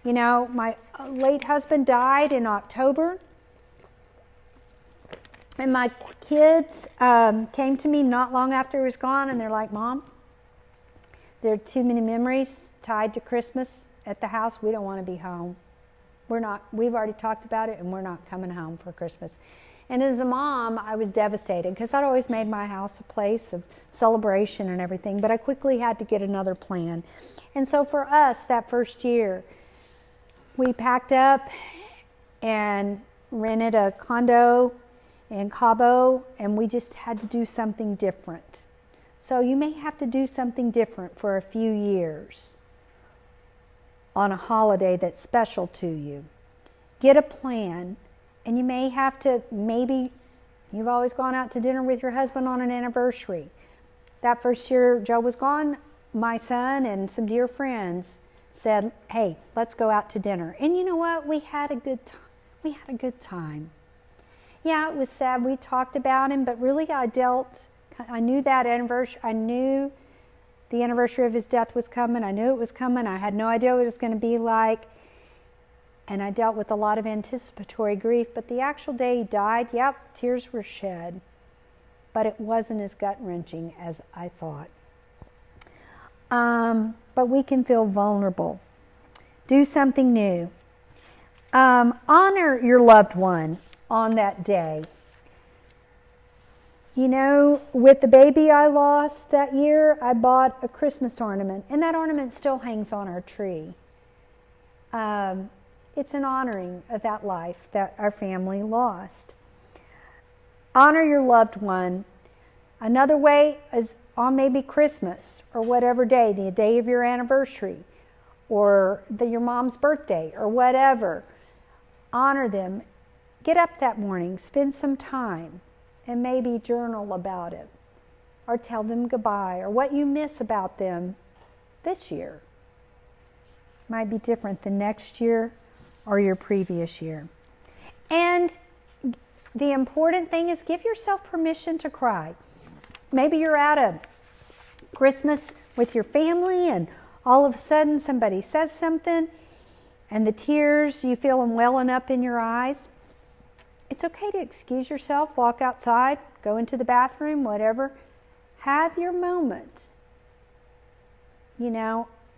You know, my late husband died in October. And my kids came to me not long after he was gone, and they're like, Mom, there are too many memories tied to Christmas at the house. We don't want to be home. We've already talked about it, and we're not coming home for Christmas. And as a mom, I was devastated because I'd always made my house a place of celebration and everything, but I quickly had to get another plan. And so for us, that first year, we packed up and rented a condo in Cabo, and we just had to do something different. So you may have to do something different for a few years on a holiday that's special to you. Get a plan, and you may have to, maybe you've always gone out to dinner with your husband on an anniversary. That first year Joe was gone, my son and some dear friends said, hey, let's go out to dinner. And you know what? We had a good time. Yeah, it was sad. We talked about him, but really I knew that anniversary. I knew the anniversary of his death was coming. I knew it was coming. I had no idea what it was going to be like. And I dealt with a lot of anticipatory grief. But the actual day he died, yep, tears were shed. But it wasn't as gut-wrenching as I thought. But we can feel vulnerable. Do something new. Honor your loved one on that day. You know, with the baby I lost that year, I bought a Christmas ornament, and that ornament still hangs on our tree. It's an honoring of that life that our family lost. Honor your loved one. Another way is on maybe Christmas or whatever day, the day of your anniversary. or your mom's birthday or whatever. Honor them. Get up that morning, spend some time, and maybe journal about it, or tell them goodbye, or what you miss about them this year. Might be different than next year or your previous year. And the important thing is give yourself permission to cry. Maybe you're at a Christmas with your family and all of a sudden somebody says something and the tears, you feel them welling up in your eyes. It's okay to excuse yourself, walk outside, go into the bathroom, whatever. Have your moment,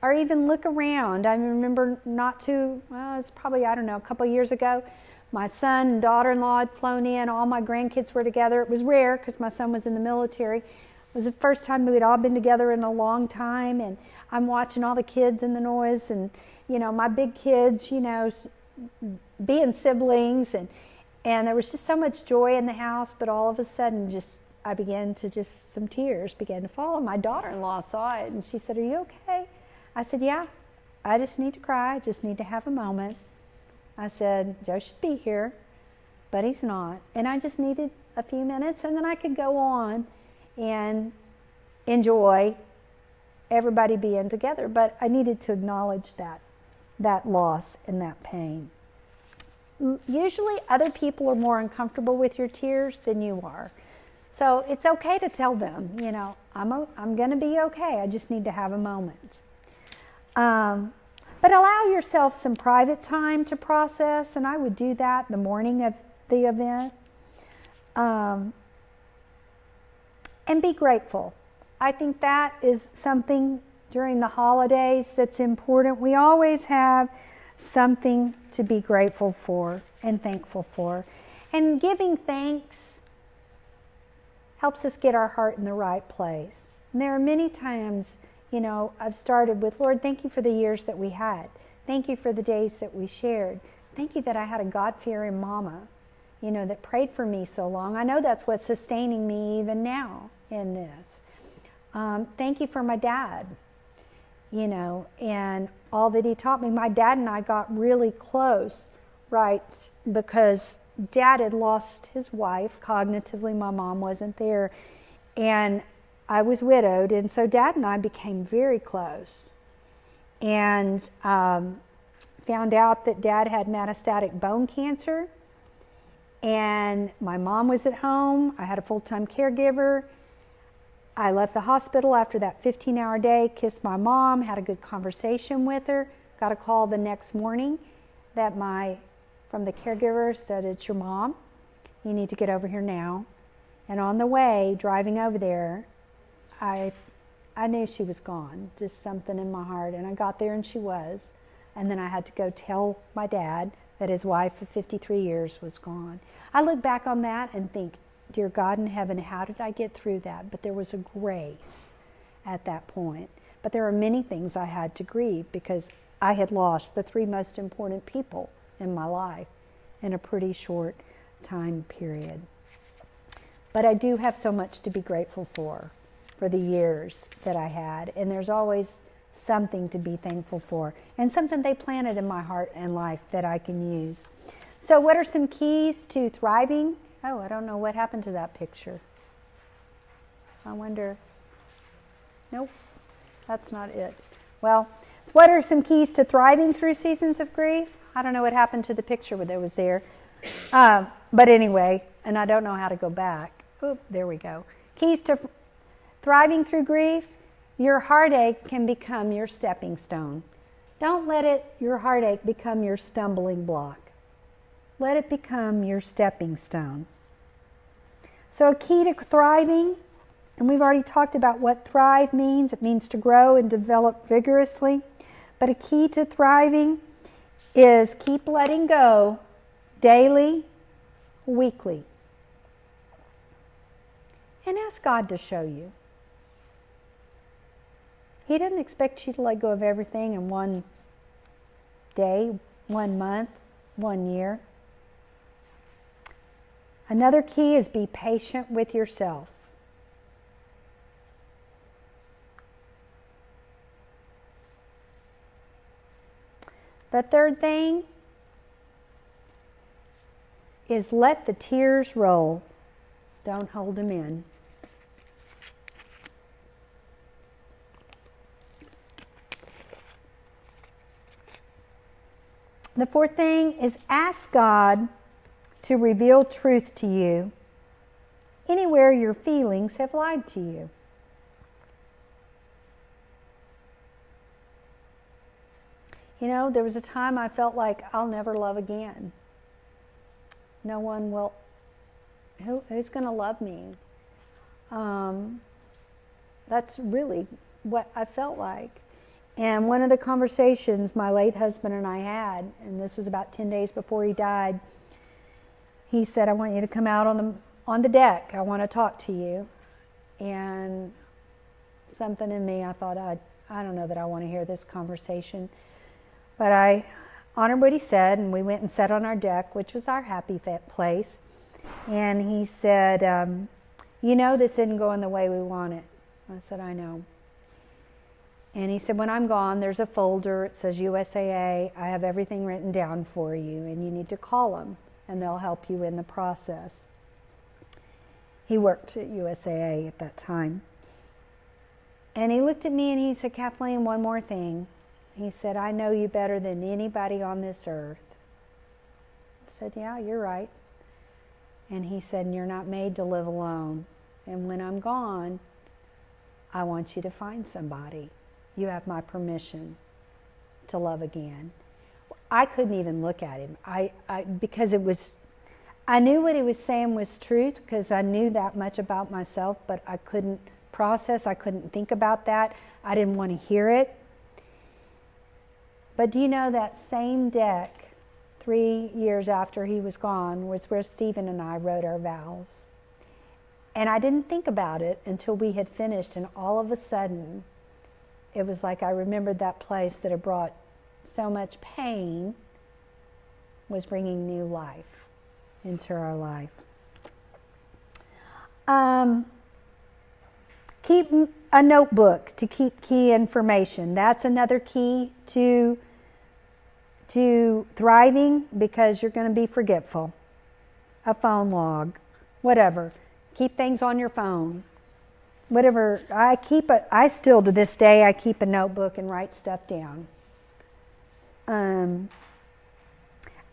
or even look around. I remember it's probably, a couple of years ago, my son and daughter-in-law had flown in, all my grandkids were together. It was rare because my son was in the military. It was the first time we'd all been together in a long time, and I'm watching all the kids and the noise, and my big kids, being siblings, and there was just so much joy in the house. But all of a sudden, some tears began to fall. And my daughter-in-law saw it, and she said, "Are you okay?" I said, "Yeah, I just need to cry. I just need to have a moment." I said, "Joe should be here, but he's not." And I just needed a few minutes, and then I could go on and enjoy everybody being together. But I needed to acknowledge that loss and that pain. Usually other people are more uncomfortable with your tears than you are. So it's okay to tell them, I'm going to be okay. I just need to have a moment. But allow yourself some private time to process, and I would do that the morning of the event. And be grateful. I think that is something during the holidays that's important. We always have something to be grateful for and thankful for. And giving thanks helps us get our heart in the right place. And there are many times, I've started with, Lord, thank you for the years that we had. Thank you for the days that we shared. Thank you that I had a God-fearing mama, that prayed for me so long. I know that's what's sustaining me even now in this. Thank you for my dad, and all that he taught me. My dad and I got really close, right, because Dad had lost his wife cognitively. My mom wasn't there, and I was widowed, and so Dad and I became very close, and found out that Dad had metastatic bone cancer, and my mom was at home. I had a full-time caregiver. I left the hospital after that 15-hour day, kissed my mom, had a good conversation with her, got a call the next morning that from the caregiver said, "It's your mom. You need to get over here now." And on the way, driving over there, I knew she was gone, just something in my heart. And I got there and she was. And then I had to go tell my dad that his wife of 53 years was gone. I look back on that and think, dear God in heaven, how did I get through that? But there was a grace at that point. But there are many things I had to grieve because I had lost the three most important people in my life in a pretty short time period. But I do have so much to be grateful for the years that I had. And there's always something to be thankful for and something they planted in my heart and life that I can use. So what are some keys to thriving? Oh, I don't know what happened to that picture. I wonder. Nope, that's not it. Well, what are some keys to thriving through seasons of grief? I don't know what happened to the picture that was there. But anyway, and I don't know how to go back. Oop, there we go. Keys to thriving through grief. Your heartache can become your stepping stone. Don't let your heartache become your stumbling block. Let it become your stepping stone. So a key to thriving, and we've already talked about what thrive means. It means to grow and develop vigorously. But a key to thriving is keep letting go daily, weekly. And ask God to show you. He doesn't expect you to let go of everything in one day, 1 month, 1 year. Another key is be patient with yourself. The third thing is let the tears roll. Don't hold them in. The fourth thing is ask God to reveal truth to you anywhere your feelings have lied to you. You know, there was a time I felt like I'll never love again. No one will. Who's going to love me? That's really what I felt like. And one of the conversations my late husband and I had, and this was about 10 days before he died, he said, I want you to come out on the deck. I want to talk to you. And something in me, I thought, I don't know that I want to hear this conversation. But I honored what he said, and we went and sat on our deck, which was our happy place. And he said, you know this isn't going the way we want it. I said, I know. And he said, when I'm gone, there's a folder. It says USAA. I have everything written down for you, and you need to call them, and they'll help you in the process. He worked at USAA at that time. And he looked at me and he said, Kathleen, one more thing. He said, I know you better than anybody on this earth. I said, yeah, you're right. And he said, you're not made to live alone. And when I'm gone, I want you to find somebody. You have my permission to love again. I couldn't even look at him. Because I knew what he was saying was truth because I knew that much about myself, but I couldn't process, I couldn't think about that. I didn't want to hear it. But do you know that same deck, 3 years after he was gone, was where Stephen and I wrote our vows. And I didn't think about it until we had finished, and all of a sudden, it was like I remembered that place that had brought so much pain was bringing new life into our life. Keep a notebook to keep key information. That's another key to thriving, because you're going to be forgetful. A phone log, whatever. Keep things on your phone. Whatever. I still to this day, I keep a notebook and write stuff down.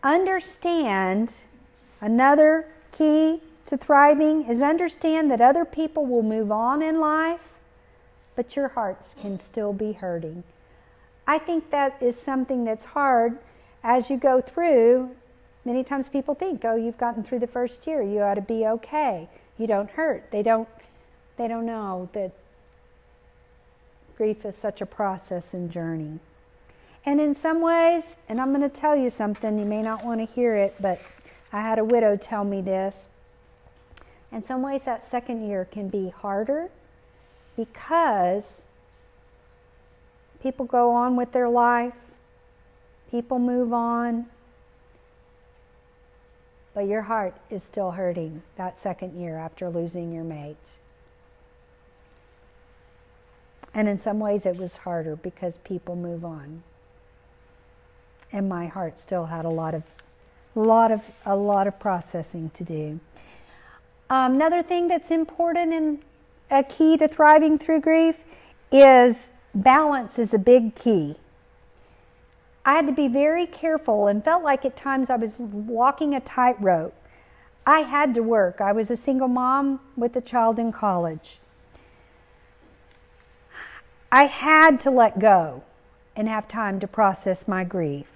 Understand, another key to thriving is understand that other people will move on in life, but your hearts can still be hurting. I think that is something that's hard as you go through. Many times people think, oh, you've gotten through the first year, you ought to be okay. You don't hurt. They don't know that grief is such a process and journey. And in some ways, and I'm going to tell you something, you may not want to hear it, but I had a widow tell me this. In some ways, that second year can be harder because people go on with their life, people move on, but your heart is still hurting that second year after losing your mate. And in some ways, it was harder because people move on. And my heart still had a lot of processing to do. Another thing that's important and a key to thriving through grief is balance is a big key. I had to be very careful and felt like at times I was walking a tightrope. I had to work. I was a single mom with a child in college. I had to let go and have time to process my grief.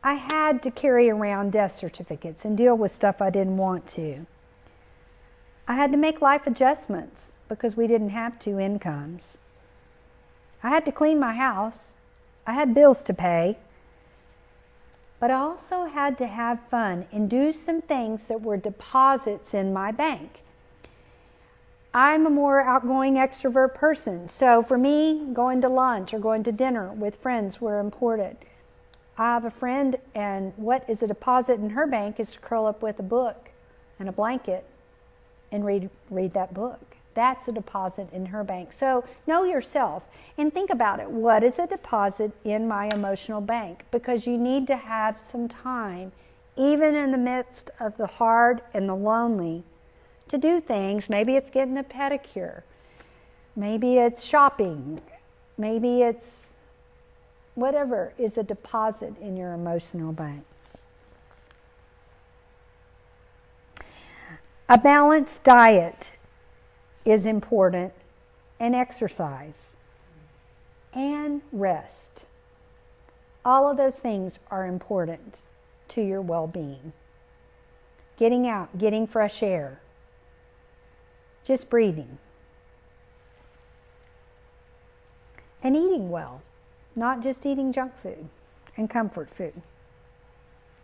I had to carry around death certificates and deal with stuff I didn't want to. I had to make life adjustments because we didn't have 2 incomes. I had to clean my house. I had bills to pay. But I also had to have fun and do some things that were deposits in my bank. I'm a more outgoing extrovert person. So for me, going to lunch or going to dinner with friends were important. I have a friend, and what is a deposit in her bank is to curl up with a book and a blanket and read that book. That's a deposit in her bank. So know yourself and think about it. What is a deposit in my emotional bank? Because you need to have some time, even in the midst of the hard and the lonely, to do things. Maybe it's getting a pedicure. Maybe it's shopping. Maybe it's whatever is a deposit in your emotional bank. A balanced diet is important, and exercise and rest. All of those things are important to your well-being. Getting out, getting fresh air, just breathing. And eating well, not just eating junk food and comfort food.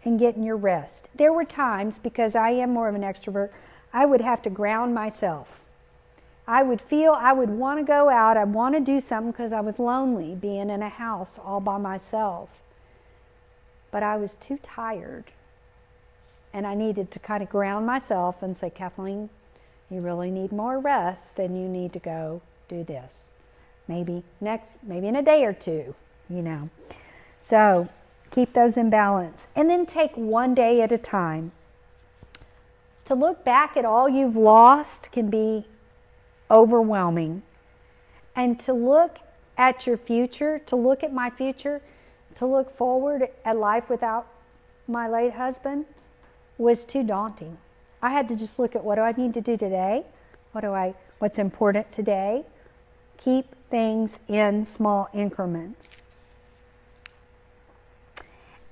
And getting your rest. There were times, because I am more of an extrovert, I would have to ground myself. I would want to go out, I'd want to do something because I was lonely being in a house all by myself. But I was too tired. And I needed to kind of ground myself and say, Kathleen, you really need more rest, then you need to go do this. Maybe in a day or two, So keep those in balance. And then take one day at a time. To look back at all you've lost can be overwhelming. And to look at your future, to look at my future, to look forward at life without my late husband was too daunting. I had to just look at, what do I need to do today? What's important today? Keep things in small increments.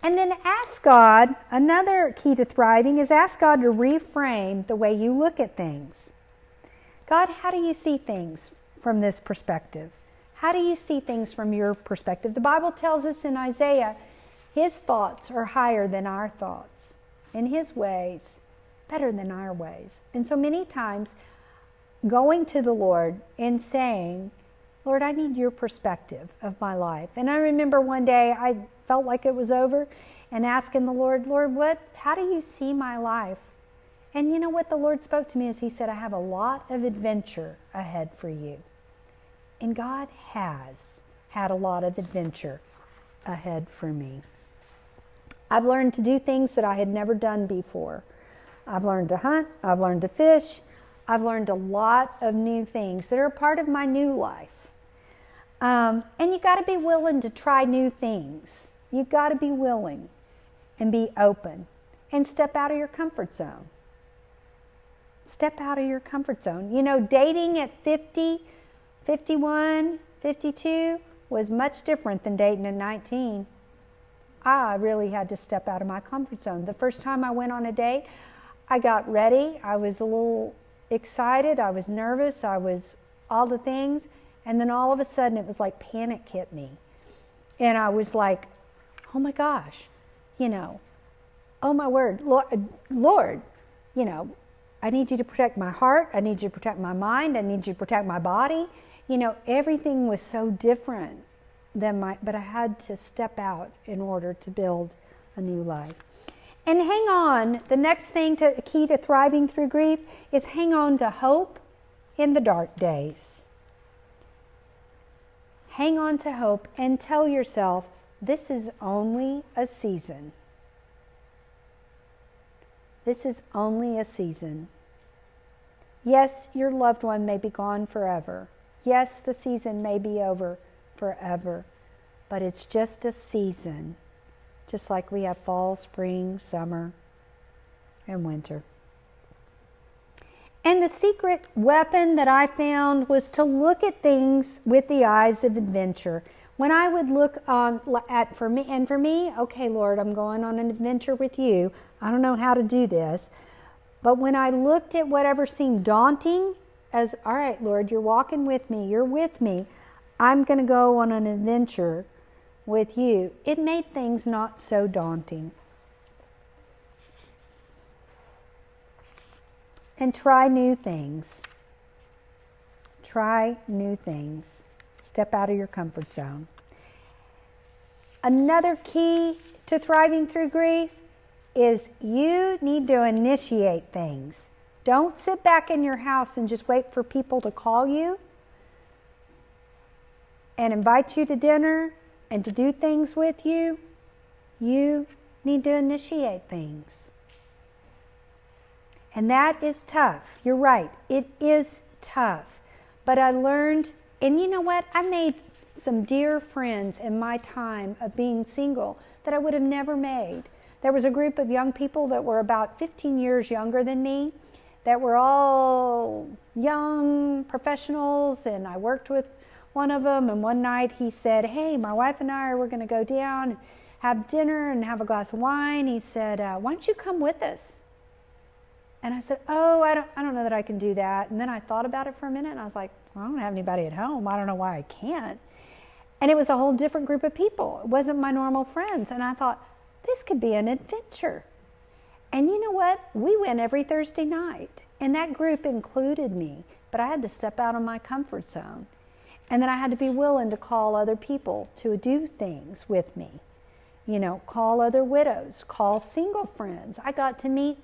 And then ask God, another key to thriving is ask God to reframe the way you look at things. God, how do you see things from this perspective? How do you see things from your perspective? The Bible tells us in Isaiah, His thoughts are higher than our thoughts, and His ways better than our ways. And so many times, going to the Lord and saying, Lord, I need your perspective of my life. And I remember one day I felt like it was over and asking the Lord, how do you see my life? And you know what the Lord spoke to me is He said, I have a lot of adventure ahead for you. And God has had a lot of adventure ahead for me. I've learned to do things that I had never done before. I've learned to hunt. I've learned to fish. I've learned a lot of new things that are a part of my new life. And you got to be willing to try new things. You got to be willing and be open and step out of your comfort zone. Step out of your comfort zone. Dating at 50, 51, 52 was much different than dating at 19. I really had to step out of my comfort zone. The first time I went on a date, I got ready. I was a little excited. I was nervous. I was all the things. And then all of a sudden it was like panic hit me. And I was like, oh my gosh, oh my word, Lord, I need you to protect my heart. I need you to protect my mind. I need you to protect my body. Everything was so different but I had to step out in order to build a new life. And hang on. The next key to thriving through grief is hang on to hope in the dark days. Hang on to hope and tell yourself, this is only a season. This is only a season. Yes, your loved one may be gone forever. Yes, the season may be over forever. But it's just a season. Just like we have fall, spring, summer, and winter. And the secret weapon that I found was to look at things with the eyes of adventure. When I would look for me, okay, Lord, I'm going on an adventure with you. I don't know how to do this. But when I looked at whatever seemed daunting, as, all right, Lord, you're walking with me, you're with me, I'm going to go on an adventure with you, it made things not so daunting. And try new things. Try new things. Step out of your comfort zone. Another key to thriving through grief is you need to initiate things. Don't sit back in your house and just wait for people to call you and invite you to dinner and to do things with you. You need to initiate things. And that is tough. You're right. It is tough. But I learned, and you know what? I made some dear friends in my time of being single that I would have never made. There was a group of young people that were about 15 years younger than me that were all young professionals, and I worked with one of them, and one night he said, hey, my wife and I were going to go down and have dinner and have a glass of wine. He said, why don't you come with us? And I said, oh, I don't know that I can do that. And then I thought about it for a minute, and I was like, well, I don't have anybody at home. I don't know why I can't. And it was a whole different group of people. It wasn't my normal friends. And I thought, this could be an adventure. And you know what? We went every Thursday night. And that group included me. But I had to step out of my comfort zone. And then I had to be willing to call other people to do things with me. You know, call other widows, call single friends. I got to meet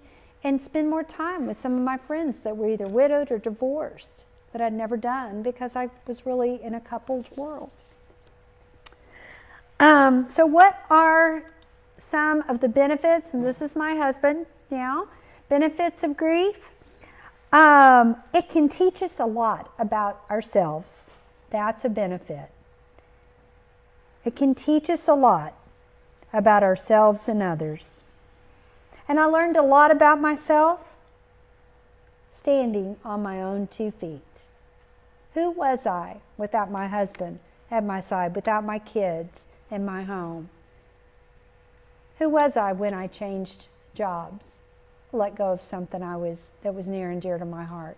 and spend more time with some of my friends that were either widowed or divorced that I'd never done because I was really in a couple's world. So what are some of the benefits, and this is my husband now, benefits of grief? It can teach us a lot about ourselves. That's a benefit. It can teach us a lot about ourselves and others. And I learned a lot about myself standing on my own 2 feet. Who was I without my husband at my side, without my kids in my home? Who was I when I changed jobs, let go of something that was near and dear to my heart?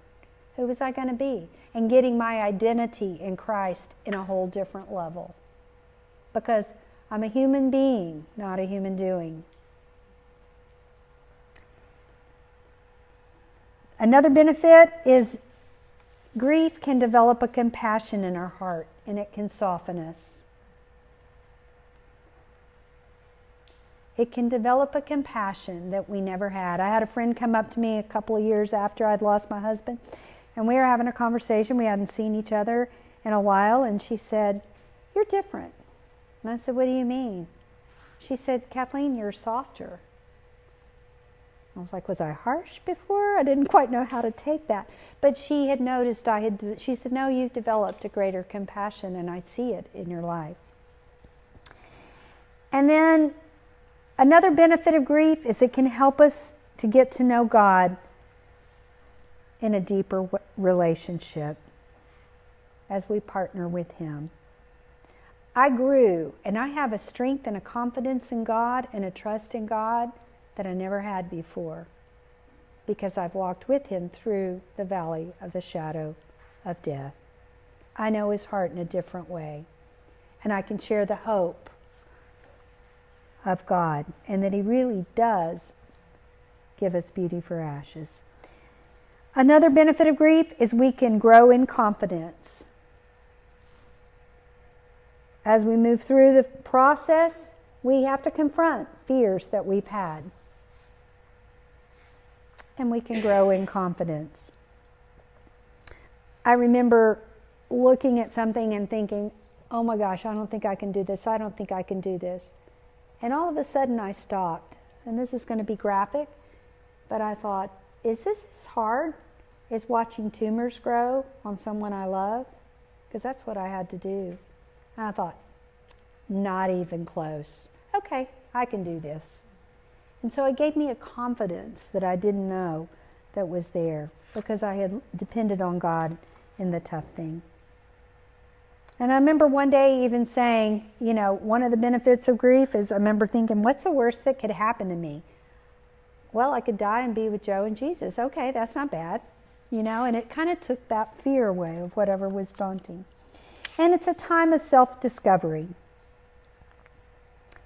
Who was I going to be? And getting my identity in Christ in a whole different level. Because I'm a human being, not a human doing. Another benefit is grief can develop a compassion in our heart, and it can soften us. It can develop a compassion that we never had. I had a friend come up to me a couple of years after I'd lost my husband, and we were having a conversation. We hadn't seen each other in a while, and she said, "You're different." And I said, "What do you mean?" She said, "Kathleen, you're softer." I was like, was I harsh before? I didn't quite know how to take that. But she had noticed she said, "No, you've developed a greater compassion, and I see it in your life." And then another benefit of grief is it can help us to get to know God in a deeper relationship as we partner with Him. I grew, and I have a strength and a confidence in God and a trust in God that I never had before, because I've walked with Him through the valley of the shadow of death. I know His heart in a different way, and I can share the hope of God, and that He really does give us beauty for ashes. Another benefit of grief is we can grow in confidence. As we move through the process, we have to confront fears that we've had. And we can grow in confidence. I remember looking at something and thinking, oh my gosh, I don't think I can do this. I don't think I can do this. And all of a sudden I stopped. And this is going to be graphic, but I thought, is this as hard as watching tumors grow on someone I love? Because that's what I had to do. And I thought, not even close. Okay, I can do this. And so it gave me a confidence that I didn't know that was there, because I had depended on God in the tough thing. And I remember one day even saying, one of the benefits of grief is I remember thinking, what's the worst that could happen to me? Well, I could die and be with Joe and Jesus. Okay, that's not bad. And it kind of took that fear away of whatever was daunting. And it's a time of self-discovery.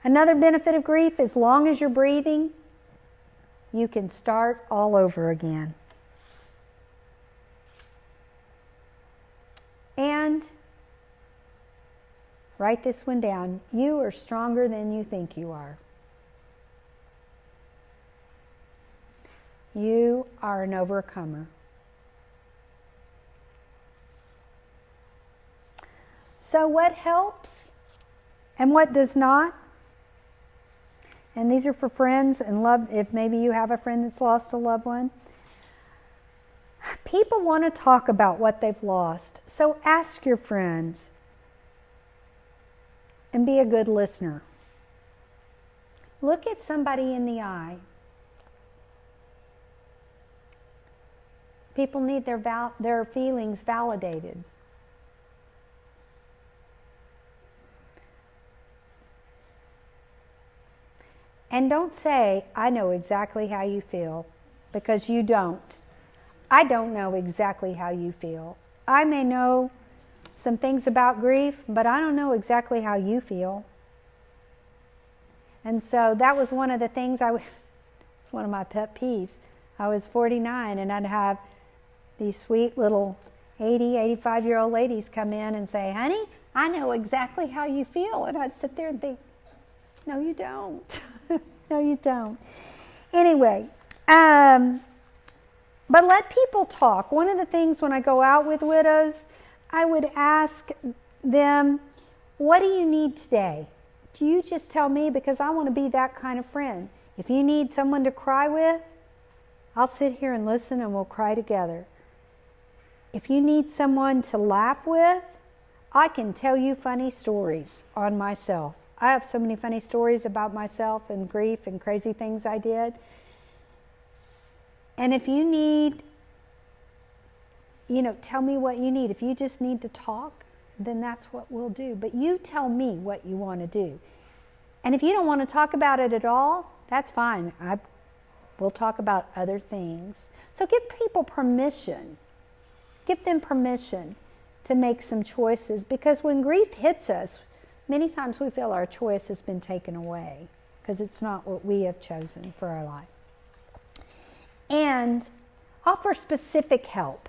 Another benefit of grief, as long as you're breathing, you can start all over again. And write this one down. You are stronger than you think you are. You are an overcomer. So what helps and what does not? And these are for friends and love, if maybe you have a friend that's lost a loved one. People want to talk about what they've lost. So ask your friends and be a good listener. Look at somebody in the eye. People need their feelings validated. And don't say, I know exactly how you feel, because you don't. I don't know exactly how you feel. I may know some things about grief, but I don't know exactly how you feel. And so that was one of the things it's one of my pet peeves. I was 49 and I'd have these sweet little 80, 85-year-old ladies come in and say, honey, I know exactly how you feel. And I'd sit there and think, no, you don't. No, you don't. Anyway, but let people talk. One of the things when I go out with widows, I would ask them, what do you need today? Do you just tell me, because I want to be that kind of friend. If you need someone to cry with, I'll sit here and listen and we'll cry together. If you need someone to laugh with, I can tell you funny stories on myself. I have so many funny stories about myself and grief and crazy things I did. And if you need, tell me what you need. If you just need to talk, then that's what we'll do. But you tell me what you want to do. And if you don't want to talk about it at all, that's fine. We'll talk about other things. So give people permission. Give them permission to make some choices. Because when grief hits us, many times we feel our choice has been taken away because it's not what we have chosen for our life. And offer specific help.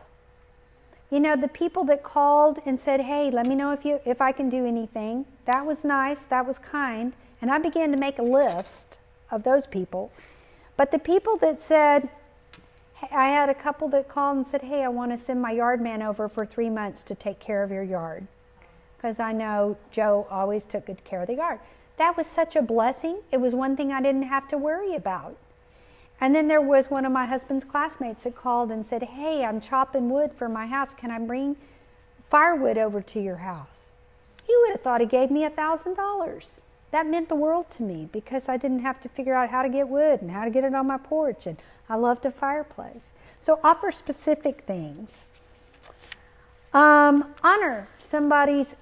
The people that called and said, hey, let me know if I can do anything. That was nice. That was kind. And I began to make a list of those people. But the people that said, I had a couple that called and said, hey, I want to send my yard man over for 3 months to take care of your yard. Because I know Joe always took good care of the yard. That was such a blessing. It was one thing I didn't have to worry about. And then there was one of my husband's classmates that called and said, hey, I'm chopping wood for my house. Can I bring firewood over to your house? You would have thought he gave me $1,000. That meant the world to me because I didn't have to figure out how to get wood and how to get it on my porch. And I loved a fireplace. So offer specific things. Honor somebody's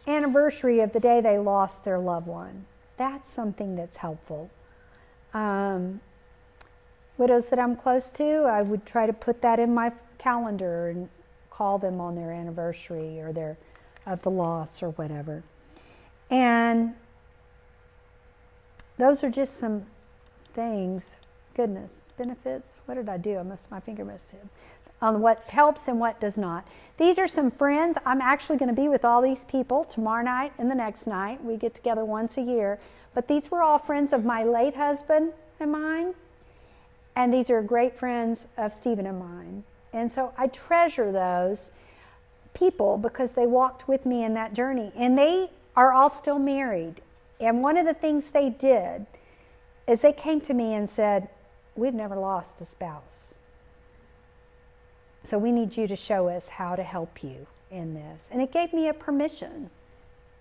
anniversary of the day they lost their loved one. That's something that's helpful. Widows that I'm close to, I would try to put that in my calendar and call them on their anniversary or of the loss or whatever. And those are just some things. Goodness, benefits. What did I do? My finger must have. On what helps and what does not. These are some friends. I'm actually going to be with all these people tomorrow night and the next night. We get together once a year. But these were all friends of my late husband and mine. And these are great friends of Stephen and mine. And so I treasure those people because they walked with me in that journey. And they are all still married. And one of the things they did is they came to me and said, we've never lost a spouse. So we need you to show us how to help you in this. And it gave me a permission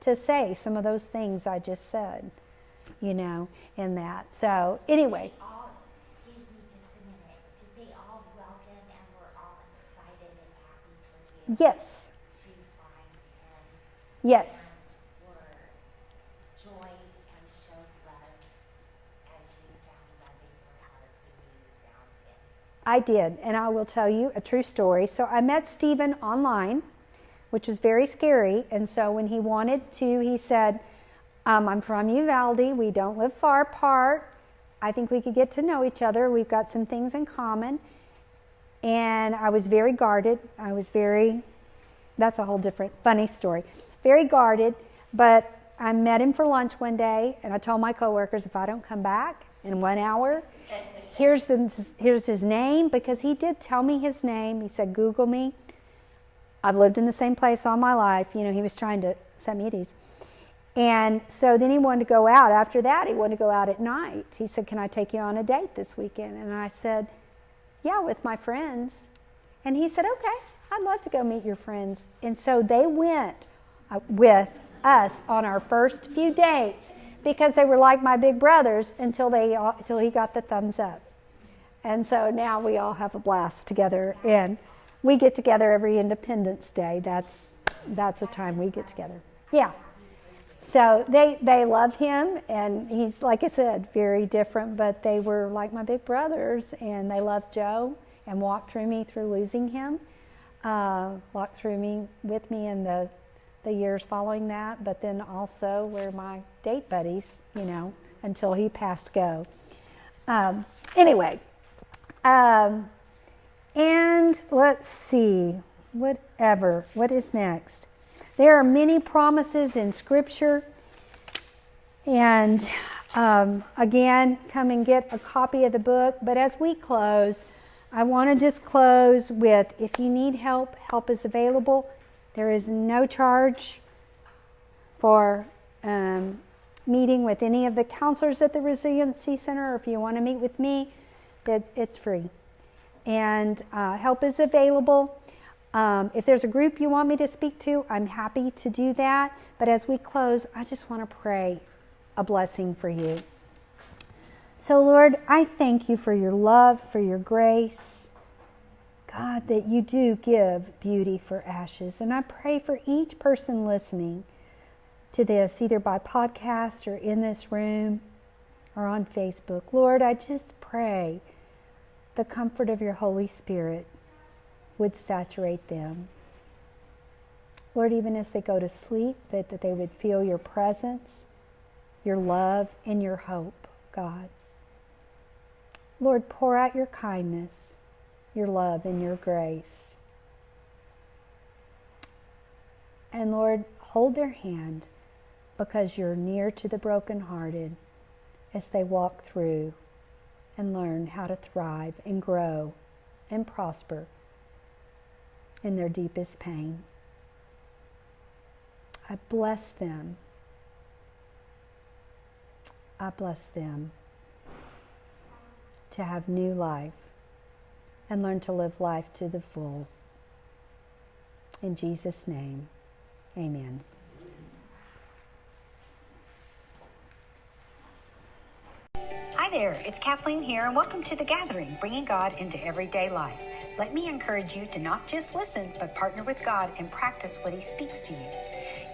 to say some of those things I just said, in that. So anyway. Excuse me just a minute. Did they all welcome and were all excited and happy for you? Yes. To find him? Yes. And were joy and showed love as you found love in your heart when you found him? I did, and I will tell you a true story. So I met Stephen online, which was very scary. And so when he wanted to, he said, I'm from Uvalde. We don't live far apart. I think we could get to know each other. We've got some things in common. And I was very guarded. That's a whole different funny story. Very guarded, but I met him for lunch one day, and I told my coworkers, if I don't come back in 1 hour, here's his name, because he did tell me his name. He said, Google me. I've lived in the same place all my life. You know, he was trying to set me at ease. And so then he wanted to go out. After that, he wanted to go out at night. He said, can I take you on a date this weekend? And I said, yeah, with my friends. And he said, okay, I'd love to go meet your friends. And so they went with us on our first few dates because they were like my big brothers until he got the thumbs up. And so now we all have a blast together. And we get together every Independence Day. That's a time we get together. Yeah. So they love him, and he's, like I said, very different, but they were like my big brothers, and they loved Joe and walked through me through losing him, walked through me with me in the years following that, but then also were my date buddies, you know, until he passed go. Anyway, and let's see, what is next? There are many promises in Scripture. And again, come and get a copy of the book. But as we close, I want to just close with, if you need help, help is available. There is no charge for meeting with any of the counselors at the Resiliency Center. Or if you want to meet with me, it's free. And help is available. If there's a group you want me to speak to, I'm happy to do that. But as we close, I just want to pray a blessing for you. So, Lord, I thank you for your love, for your grace. God, that you do give beauty for ashes. And I pray for each person listening to this, either by podcast or in this room or on Facebook. Lord, I just pray the comfort of your Holy Spirit would saturate them. Lord, even as they go to sleep, that they would feel your presence, your love, and your hope, God. Lord, pour out your kindness, your love, and your grace. And Lord, hold their hand, because you're near to the brokenhearted as they walk through and learn how to thrive and grow and prosper in their deepest pain. I bless them. I bless them to have new life and learn to live life to the full. In Jesus' name, amen. Hi there, it's Kathleen here, and welcome to The Gathering, bringing God into everyday life. Let me encourage you to not just listen, but partner with God and practice what He speaks to you.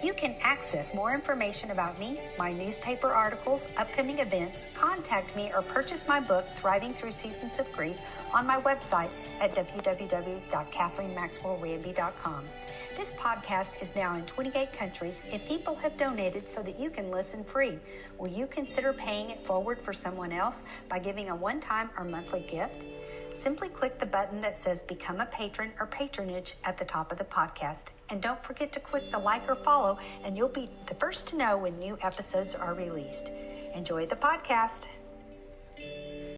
You can access more information about me, my newspaper articles, upcoming events, contact me, or purchase my book, Thriving Through Seasons of Grief, on my website at www.kathleenmaxwell-rambie.com. This podcast is now in 28 countries, and people have donated so that you can listen free. Will you consider paying it forward for someone else by giving a one-time or monthly gift? Simply click the button that says Become a Patron or Patronage at the top of the podcast. And don't forget to click the like or follow, and you'll be the first to know when new episodes are released. Enjoy the podcast.